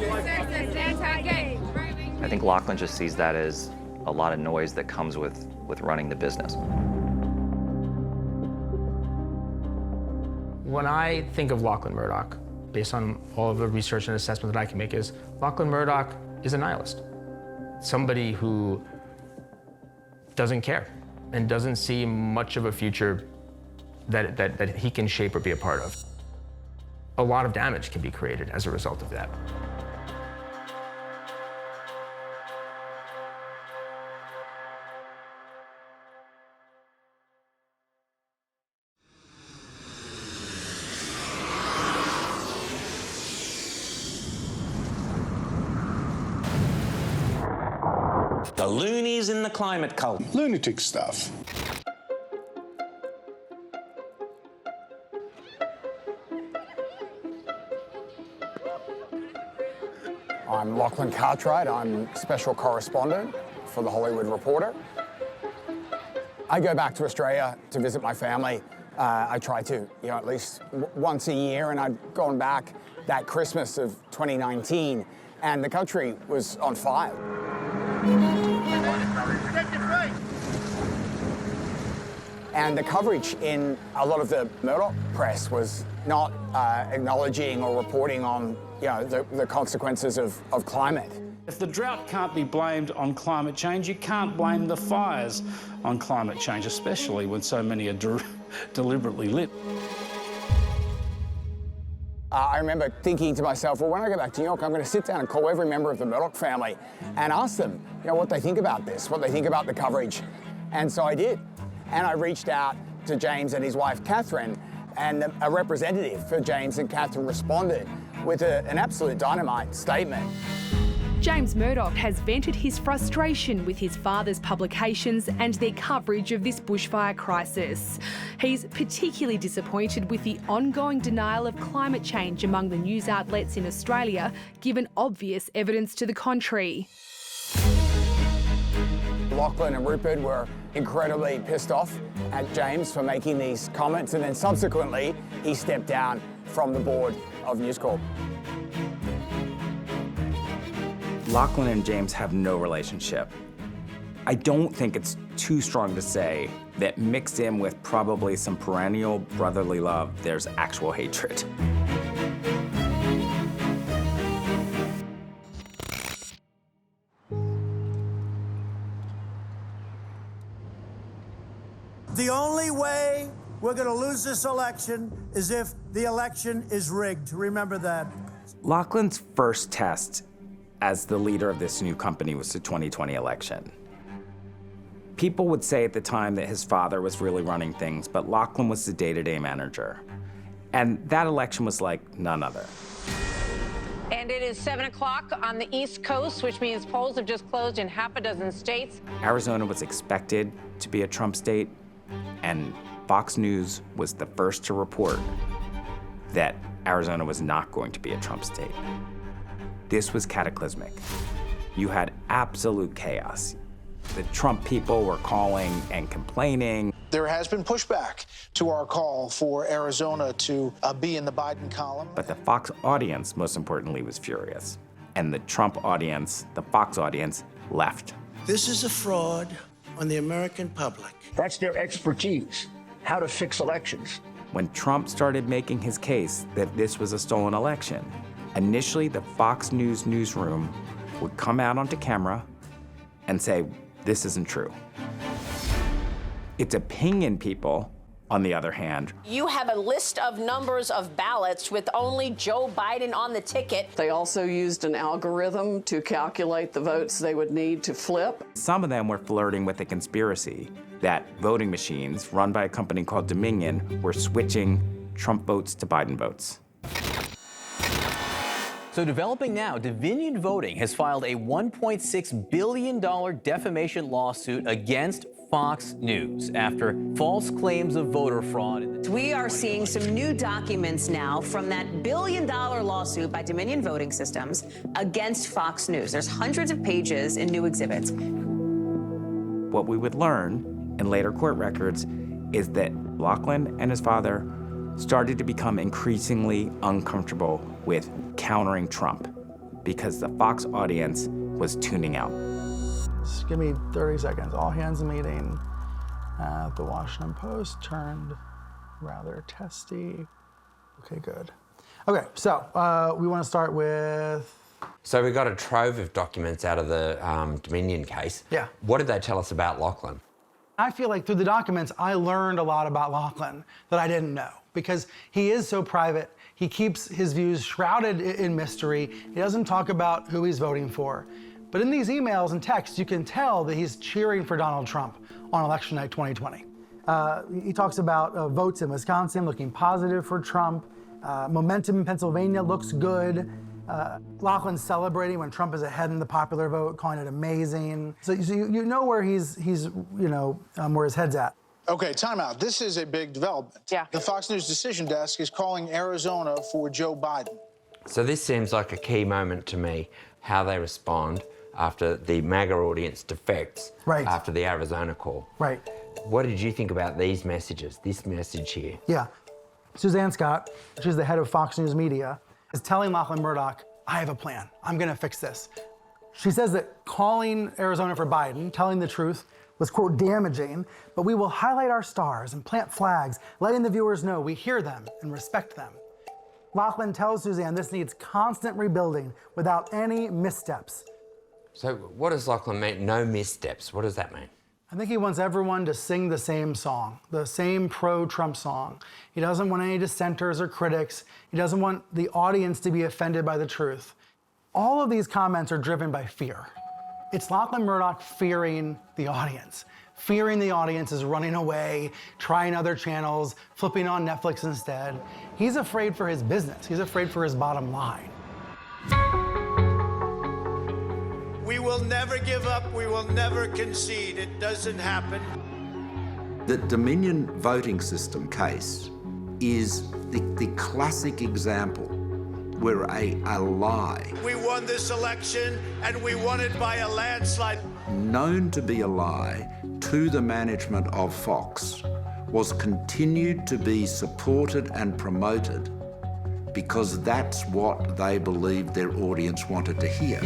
think Lachlan just sees that as a lot of noise that comes with running the business. When I think of Lachlan Murdoch, based on all of the research and assessment that I can make, is Lachlan Murdoch is a nihilist. Somebody who doesn't care and doesn't see much of a future that he can shape or be a part of. A lot of damage can be created as a result of that. The loonies in the climate cult. Lunatic stuff. I'm Lachlan Cartwright. I'm special correspondent for The Hollywood Reporter. I go back to Australia to visit my family. I try to, at least once a year, and I'd gone back that Christmas of 2019, and the country was on fire. And the coverage in a lot of the Murdoch press was not acknowledging or reporting on, the consequences of climate. If the drought can't be blamed on climate change, you can't blame the fires on climate change, especially when so many are deliberately lit. I remember thinking to myself, well, when I go back to New York, I'm going to sit down and call every member of the Murdoch family and ask them, what they think about this, what they think about the coverage. And so I did. And I reached out to James and his wife, Catherine, and a representative for James and Catherine responded with an absolute dynamite statement. James Murdoch has vented his frustration with his father's publications and their coverage of this bushfire crisis. He's particularly disappointed with the ongoing denial of climate change among the news outlets in Australia, given obvious evidence to the contrary. Lachlan and Rupert were incredibly pissed off at James for making these comments, and then subsequently he stepped down from the board of News Corp. Lachlan and James have no relationship. I don't think it's too strong to say that mixed in with probably some perennial brotherly love, there's actual hatred. The only way we're going to lose this election is if the election is rigged. Remember that. Lachlan's first test as the leader of this new company was the 2020 election. People would say at the time that his father was really running things, but Lachlan was the day-to-day manager. And that election was like none other. And it is 7 o'clock on the East Coast, which means polls have just closed in half a dozen states. Arizona was expected to be a Trump state, and Fox News was the first to report that Arizona was not going to be a Trump state. This was cataclysmic. You had absolute chaos. The Trump people were calling and complaining. There has been pushback to our call for Arizona to be in the Biden column. But the Fox audience, most importantly, was furious. And the Trump audience, the Fox audience, left. This is a fraud on the American public. That's their expertise, how to fix elections. When Trump started making his case that this was a stolen election, initially the Fox News newsroom would come out onto camera and say, this isn't true. Its opinion people, on the other hand, You have a list of numbers of ballots with only Joe Biden on the ticket. They also used an algorithm to calculate the votes they would need to flip. Some of them were flirting with a conspiracy that voting machines run by a company called Dominion were switching Trump votes to Biden votes. So developing now, Dominion Voting has filed a $1.6 billion defamation lawsuit against Fox News after false claims of voter fraud. We are seeing some new documents now from that billion-dollar lawsuit by Dominion Voting Systems against Fox News. There's hundreds of pages in new exhibits. What we would learn in later court records is that Lachlan and his father started to become increasingly uncomfortable with countering Trump because the Fox audience was tuning out. Just give me 30 seconds. All hands meeting at the Washington Post turned rather testy. Okay, good. Okay, so we want to start with... So we got a trove of documents out of the Dominion case. Yeah. What did they tell us about Lachlan? I feel like through the documents, I learned a lot about Lachlan that I didn't know because he is so private. He keeps his views shrouded in mystery. He doesn't talk about who he's voting for. But in these emails and texts, you can tell that he's cheering for Donald Trump on election night 2020. He talks about votes in Wisconsin looking positive for Trump. Momentum in Pennsylvania looks good. Lachlan's celebrating when Trump is ahead in the popular vote, calling it amazing. So you know where he's where his head's at. Okay, time out. This is a big development. Yeah. The Fox News decision desk is calling Arizona for Joe Biden. So this seems like a key moment to me, how they respond after the MAGA audience defects after the Arizona call. Right. What did you think about these messages, this message here? Yeah. Suzanne Scott, she's the head of Fox News Media, is telling Lachlan Murdoch, I have a plan. I'm going to fix this. She says that calling Arizona for Biden, telling the truth, was, quote, damaging, but we will highlight our stars and plant flags, letting the viewers know we hear them and respect them. Lachlan tells Suzanne this needs constant rebuilding without any missteps. So what does Lachlan mean, no missteps? What does that mean? I think he wants everyone to sing the same song, the same pro-Trump song. He doesn't want any dissenters or critics. He doesn't want the audience to be offended by the truth. All of these comments are driven by fear. It's Lachlan Murdoch fearing the audience is running away, trying other channels, flipping on Netflix instead. He's afraid for his business. He's afraid for his bottom line. We will never give up. We will never concede. It doesn't happen. The Dominion voting system case is the classic example where a lie, We won this election, and we won it by a landslide. known to be a lie to the management of Fox, was continued to be supported and promoted because that's what they believed their audience wanted to hear.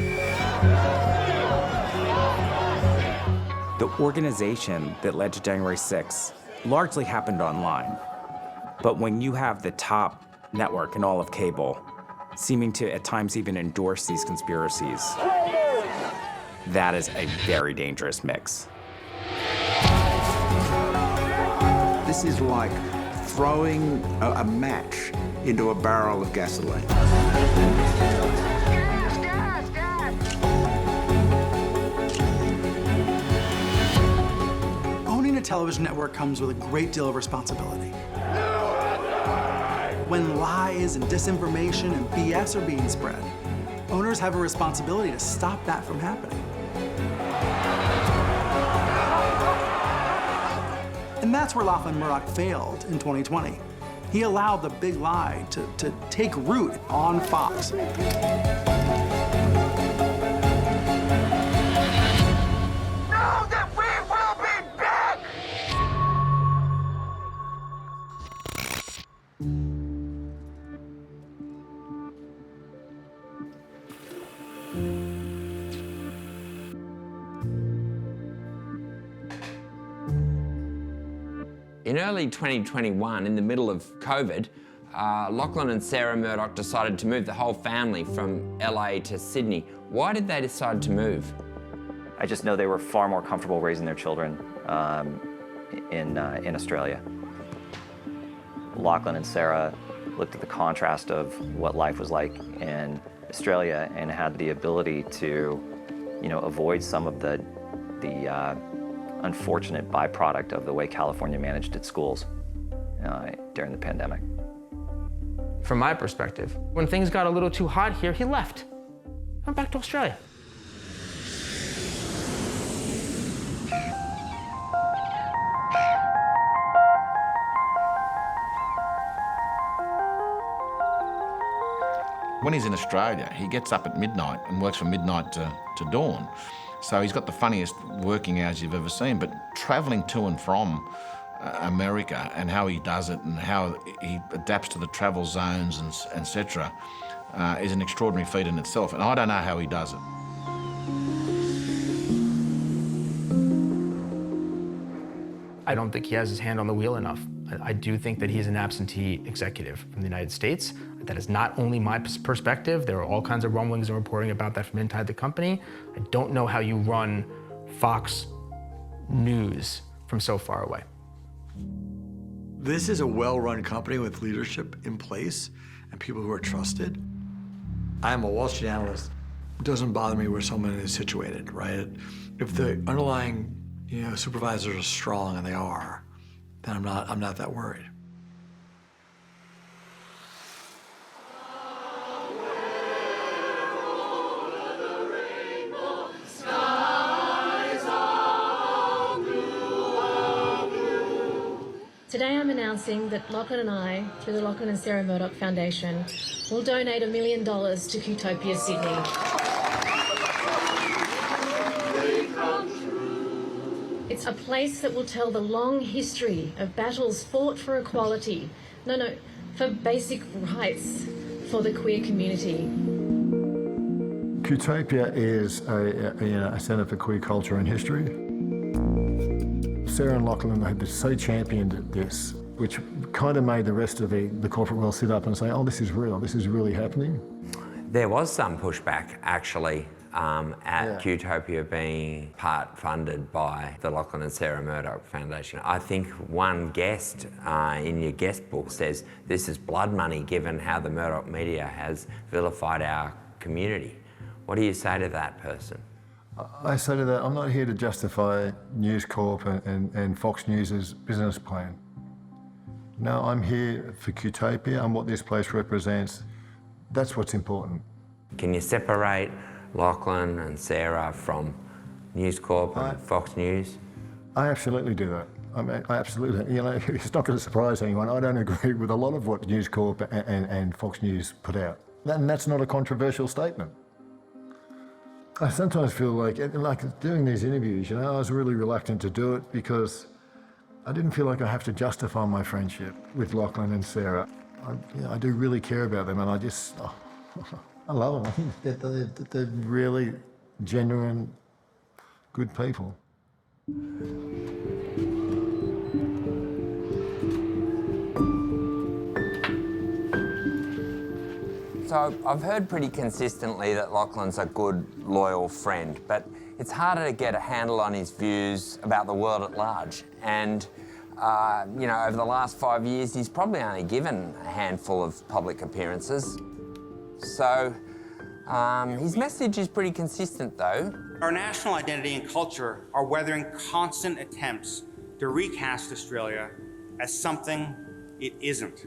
The organization that led to January 6th largely happened online. But when you have the top network in all of cable seeming to at times even endorse these conspiracies, that is a very dangerous mix. This is like throwing a match into a barrel of gasoline. Owning a television network comes with a great deal of responsibility. When lies and disinformation and BS are being spread, owners have a responsibility to stop that from happening. And that's where Lachlan Murdoch failed in 2020. He allowed the big lie to take root on Fox. In early 2021, in the middle of COVID, Lachlan and Sarah Murdoch decided to move the whole family from LA to Sydney. Why did they decide to move? I just know they were far more comfortable raising their children in Australia. Lachlan and Sarah looked at the contrast of what life was like in Australia and had the ability to, avoid some of the unfortunate byproduct of the way California managed its schools during the pandemic. From my perspective, when things got a little too hot here, he left. Went back to Australia. When he's in Australia, he gets up at midnight and works from midnight to dawn. So he's got the funniest working hours you've ever seen, but travelling to and from America and how he does it and how he adapts to the travel zones and etc. Is an extraordinary feat in itself, and I don't know how he does it. I don't think he has his hand on the wheel enough. I do think that he's an absentee executive from the United States. That is not only my perspective. There are all kinds of rumblings and reporting about that from inside the company. I don't know how you run Fox News from so far away. This is a well-run company with leadership in place and people who are trusted. I'm a Wall Street analyst. It doesn't bother me where someone is situated, right? If the underlying supervisors are strong, and they are, then I'm not that worried. announcing that Lachlan and I, through the Lachlan and Sarah Murdoch Foundation, will donate $1 million to Qtopia Sydney. It's a place that will tell the long history of battles fought for equality. For basic rights for the queer community. Qtopia is a centre for queer culture and history. Sarah and Lachlan had so championed this, which kind of made the rest of the corporate world sit up and say, oh, this is real, this is really happening. There was some pushback, actually, at Qtopia being part funded by the Lachlan and Sarah Murdoch Foundation. I think one guest in your guest book says this is blood money given how the Murdoch media has vilified our community. What do you say to that person? I say to that, I'm not here to justify News Corp and Fox News' business plan. No, I'm here for Qtopia and what this place represents. That's what's important. Can you separate Lachlan and Sarah from News Corp and Fox News? I absolutely do that. I absolutely, it's not going to surprise anyone. I don't agree with a lot of what News Corp and Fox News put out. And that's not a controversial statement. I sometimes feel like doing these interviews, I was really reluctant to do it because I didn't feel like I have to justify my friendship with Lachlan and Sarah. I do really care about them, and I love them. They're really genuine, good people. So I've heard pretty consistently that Lachlan's a good, loyal friend, but it's harder to get a handle on his views about the world at large. And, over the last 5 years, he's probably only given a handful of public appearances. So his message is pretty consistent, though. Our national identity and culture are weathering constant attempts to recast Australia as something it isn't.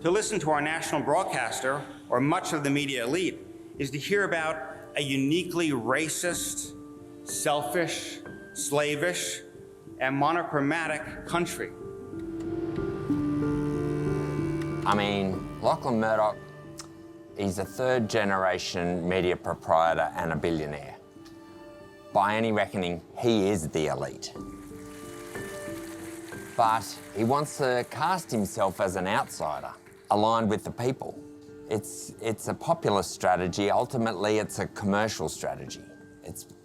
To listen to our national broadcaster, or much of the media elite, is to hear about a uniquely racist, selfish, slavish, and monochromatic country. I mean, Lachlan Murdoch, he's a third-generation media proprietor and a billionaire. By any reckoning, he is the elite. But he wants to cast himself as an outsider, aligned with the people. It's a populist strategy. Ultimately, it's a commercial strategy.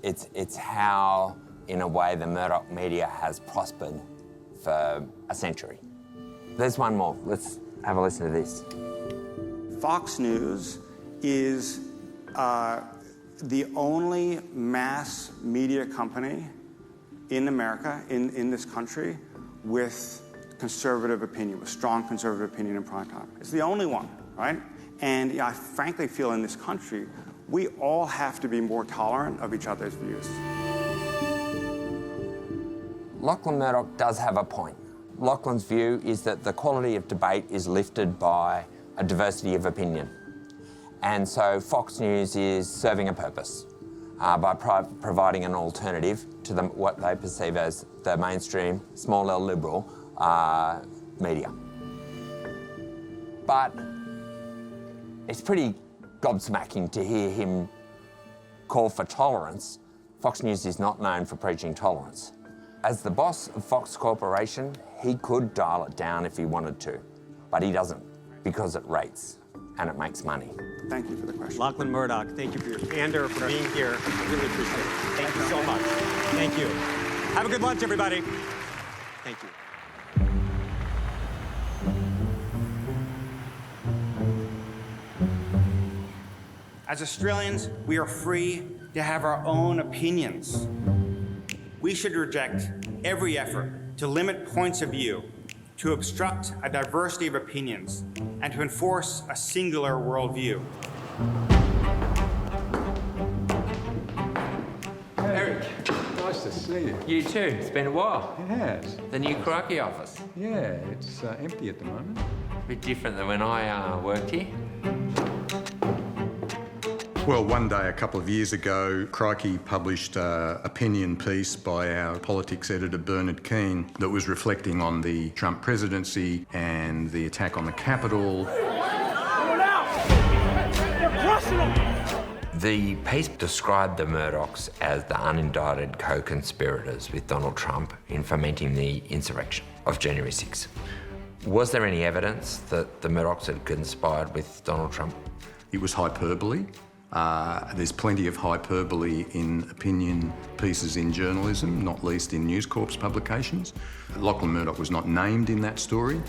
It's how, in a way, the Murdoch media has prospered for a century. There's one more. Let's have a listen to this. Fox News is the only mass media company in America, in this country, with conservative opinion, with strong conservative opinion in prime time. It's the only one, right? And I frankly feel in this country, we all have to be more tolerant of each other's views. Lachlan Murdoch does have a point. Lachlan's view is that the quality of debate is lifted by a diversity of opinion. And so Fox News is serving a purpose by providing an alternative to what they perceive as the mainstream, small L liberal media. But it's pretty gobsmacking to hear him call for tolerance. Fox News is not known for preaching tolerance. As the boss of Fox Corporation, he could dial it down if he wanted to, but he doesn't, because it rates and it makes money. Thank you for the question. Lachlan Murdoch, thank you for your candor, for being here. I really appreciate it. Thank you so much. Thank you. Have a good lunch, everybody. Thank you. As Australians, we are free to have our own opinions. We should reject every effort to limit points of view, to obstruct a diversity of opinions, and to enforce a singular worldview. Eric, nice to see you. You too. It's been a while. It has. The new Crikey office. Yeah, it's empty at the moment. A bit different than when I worked here. Well, one day a couple of years ago, Crikey published an opinion piece by our politics editor Bernard Keane that was reflecting on the Trump presidency and the attack on the Capitol. The piece described the Murdochs as the unindicted co-conspirators with Donald Trump in fomenting the insurrection of January 6. Was there any evidence that the Murdochs had conspired with Donald Trump? It was hyperbole. There's plenty of hyperbole in opinion pieces in journalism, not least in News Corp's publications. Lachlan Murdoch was not named in that story,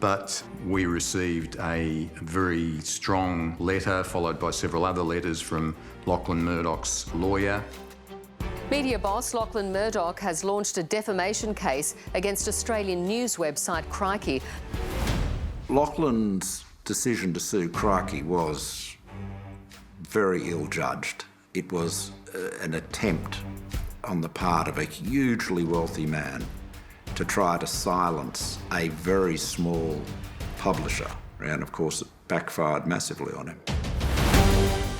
but we received a very strong letter, followed by several other letters from Lachlan Murdoch's lawyer. Media boss Lachlan Murdoch has launched a defamation case against Australian news website Crikey. Lachlan's decision to sue Crikey was very ill-judged. It was an attempt on the part of a hugely wealthy man to try to silence a very small publisher. And of course, it backfired massively on him.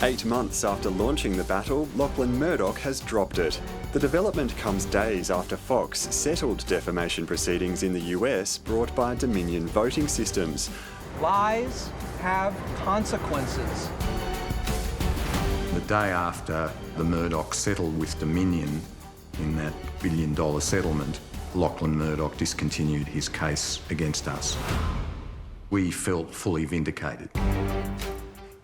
8 months after launching the battle, Lachlan Murdoch has dropped it. The development comes days after Fox settled defamation proceedings in the US brought by Dominion Voting Systems. Lies have consequences. The day after the Murdochs settled with Dominion in that $1 billion settlement, Lachlan Murdoch discontinued his case against us. We felt fully vindicated.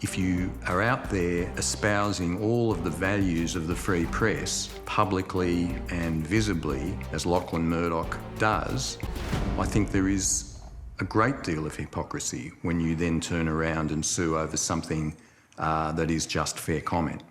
If you are out there espousing all of the values of the free press publicly and visibly, as Lachlan Murdoch does, I think there is a great deal of hypocrisy when you then turn around and sue over something that is just fair comment.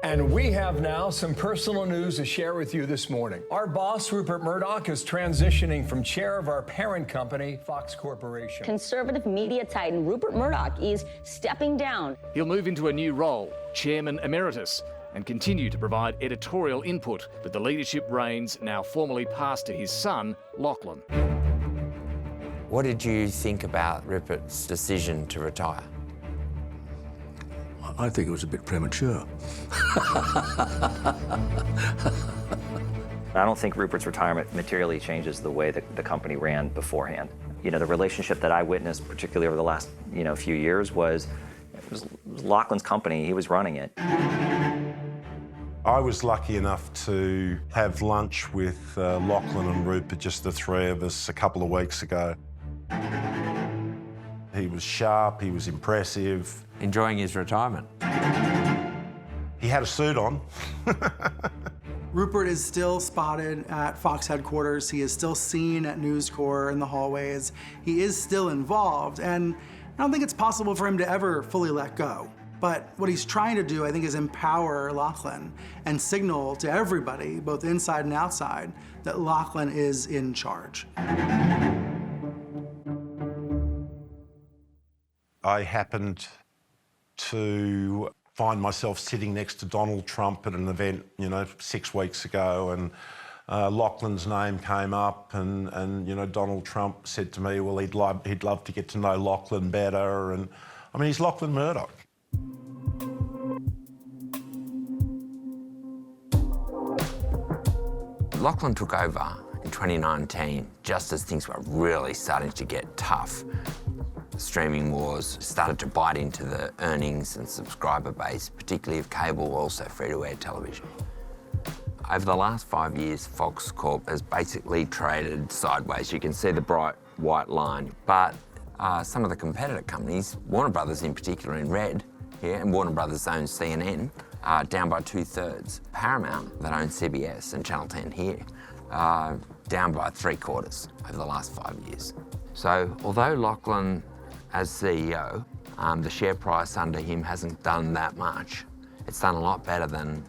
And we have now some personal news to share with you this morning. Our boss, Rupert Murdoch, is transitioning from chair of our parent company, Fox Corporation. Conservative media titan Rupert Murdoch is stepping down. He'll move into a new role, Chairman Emeritus, and continue to provide editorial input, with the leadership reins now formally passed to his son, Lachlan. What did you think about Rupert's decision to retire? I think it was a bit premature. I don't think Rupert's retirement materially changes the way that the company ran beforehand. You know, the relationship that I witnessed, particularly over the last, few years, was Lachlan's company. He was running it. I was lucky enough to have lunch with Lachlan and Rupert, just the three of us, a couple of weeks ago. He was sharp, he was impressive. Enjoying his retirement. He had a suit on. Rupert is still spotted at Fox headquarters. He is still seen at News Corp in the hallways. He is still involved, and I don't think it's possible for him to ever fully let go. But what he's trying to do, I think, is empower Lachlan and signal to everybody, both inside and outside, that Lachlan is in charge. I happened to find myself sitting next to Donald Trump at an event, 6 weeks ago, and Lachlan's name came up, and Donald Trump said to me, well, he'd love to get to know Lachlan better, and I mean, he's Lachlan Murdoch. Lachlan took over in 2019, just as things were really starting to get tough. Streaming wars started to bite into the earnings and subscriber base, particularly of cable, also free-to-air television. Over the last 5 years, Fox Corp has basically traded sideways. You can see the bright white line, but some of the competitor companies, Warner Brothers in particular in red here, and Warner Brothers owns CNN, are down by 2/3. Paramount, that owns CBS and Channel 10 here, down by 3/4 over the last 5 years. So although Lachlan, as CEO, the share price under him hasn't done that much. It's done a lot better than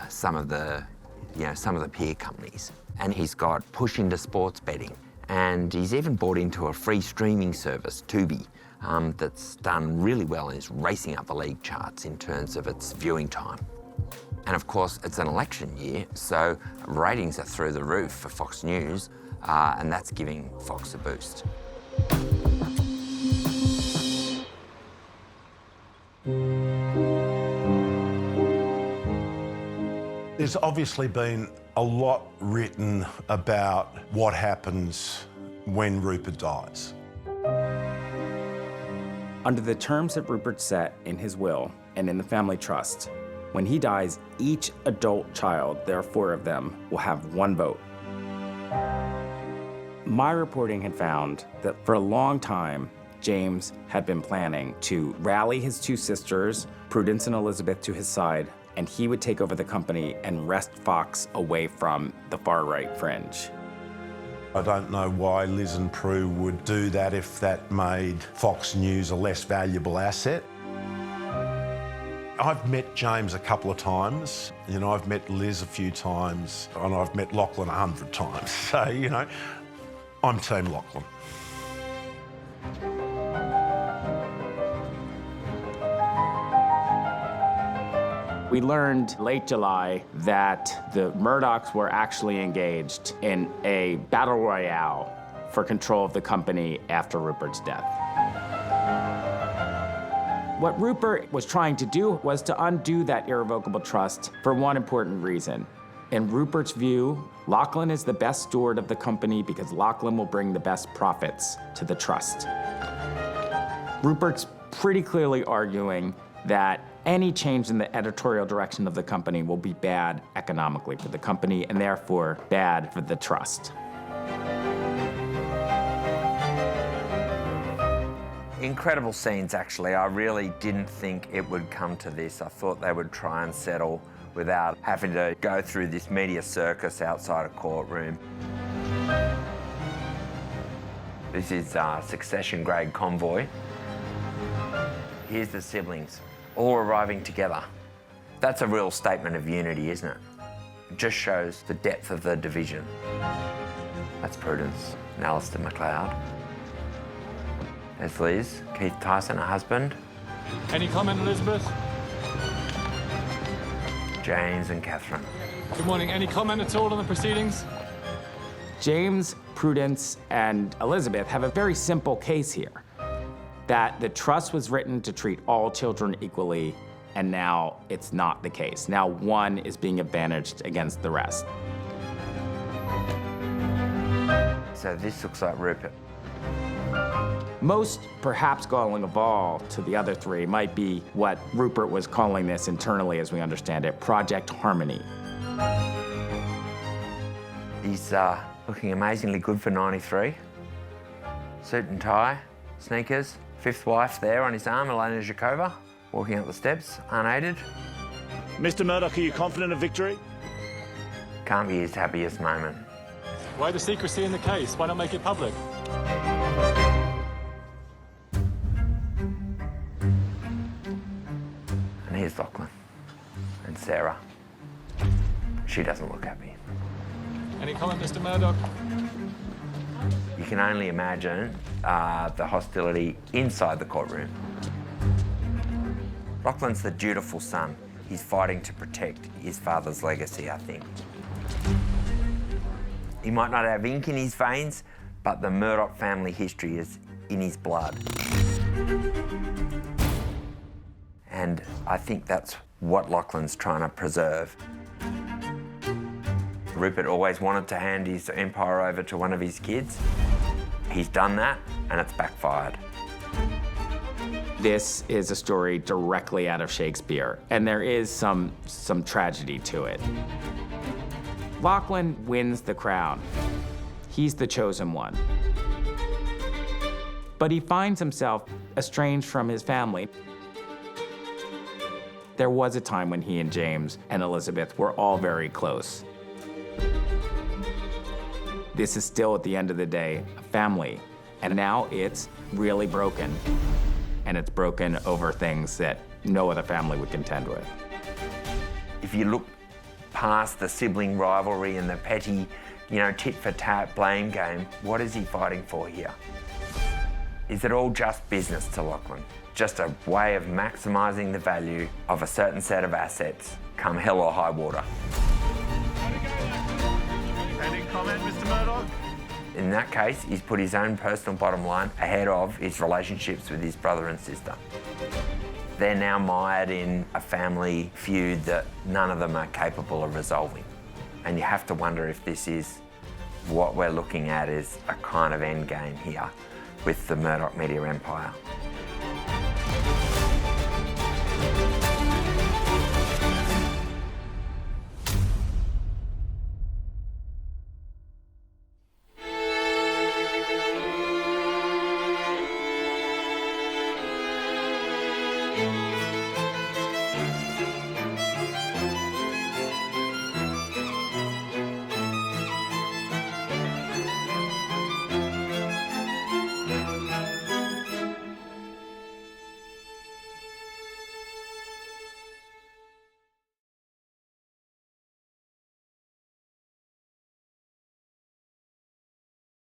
some of the peer companies. and he's got push into sports betting. And he's even bought into a free streaming service, Tubi, that's done really well and is racing up the league charts in terms of its viewing time. And of course, it's an election year, so ratings are through the roof for Fox News, and that's giving Fox a boost. There's obviously been a lot written about what happens when Rupert dies. Under the terms that Rupert set in his will and in the family trust, when he dies, each adult child, there are 4 of them, will have 1 vote. My reporting had found that for a long time, James had been planning to rally his 2 sisters, Prudence and Elizabeth, to his side, and he would take over the company and wrest Fox away from the far-right fringe. I don't know why Liz and Prue would do that if that made Fox News a less valuable asset. I've met James a couple of times. You know, I've met Liz a few times, and I've met Lachlan 100 times. So, you know, I'm Team Lachlan. We learned late July that the Murdochs were actually engaged in a battle royale for control of the company after Rupert's death. What Rupert was trying to do was to undo that irrevocable trust for one important reason. In Rupert's view, Lachlan is the best steward of the company because Lachlan will bring the best profits to the trust. Rupert's pretty clearly arguing that any change in the editorial direction of the company will be bad economically for the company and therefore bad for the trust. Incredible scenes, actually. I really didn't think it would come to this. I thought they would try and settle without having to go through this media circus outside a courtroom. This is a succession-grade convoy. Here's the siblings, all arriving together. That's a real statement of unity, isn't it? It just shows the depth of the division. That's Prudence and Alistair McLeod. There's Liz, Keith Tyson, her husband. Any comment, Elizabeth? James and Catherine. Good morning. Any comment at all on the proceedings? James, Prudence, and Elizabeth have a very simple case here. That the trust was written to treat all children equally, and now it's not the case. Now one is being advantaged against the rest. So this looks like Rupert. Most perhaps galling of all to the other 3 might be what Rupert was calling this internally, as we understand it, Project Harmony. He's looking amazingly good for 93. Suit and tie, sneakers, 5th wife there on his arm, Elena Zhukova, walking up the steps, unaided. Mr. Murdoch, are you confident of victory? Can't be his happiest moment. Why the secrecy in the case? Why not make it public? And here's Lachlan and Sarah. She doesn't look happy. Any comment, Mr. Murdoch? You can only imagine the hostility inside the courtroom. Lachlan's the dutiful son. He's fighting to protect his father's legacy, I think. He might not have ink in his veins, but the Murdoch family history is in his blood. And I think that's what Lachlan's trying to preserve. Rupert always wanted to hand his empire over to one of his kids. He's done that, and it's backfired. This is a story directly out of Shakespeare, and there is some tragedy to it. Lachlan wins the crown. He's the chosen one. But he finds himself estranged from his family. There was a time when he and James and Elizabeth were all very close. This is still, at the end of the day, a family. And now it's really broken. And it's broken over things that no other family would contend with. If you look past the sibling rivalry and the petty tit-for-tat blame game. What is he fighting for here? Is it all just business to Lachlan? Just a way of maximising the value of a certain set of assets, come hell or high water? Any comment, Mr. Murdoch? In that case, he's put his own personal bottom line ahead of his relationships with his brother and sister. They're now mired in a family feud that none of them are capable of resolving. And you have to wonder if this is what we're looking at is a kind of end game here with the Murdoch media empire.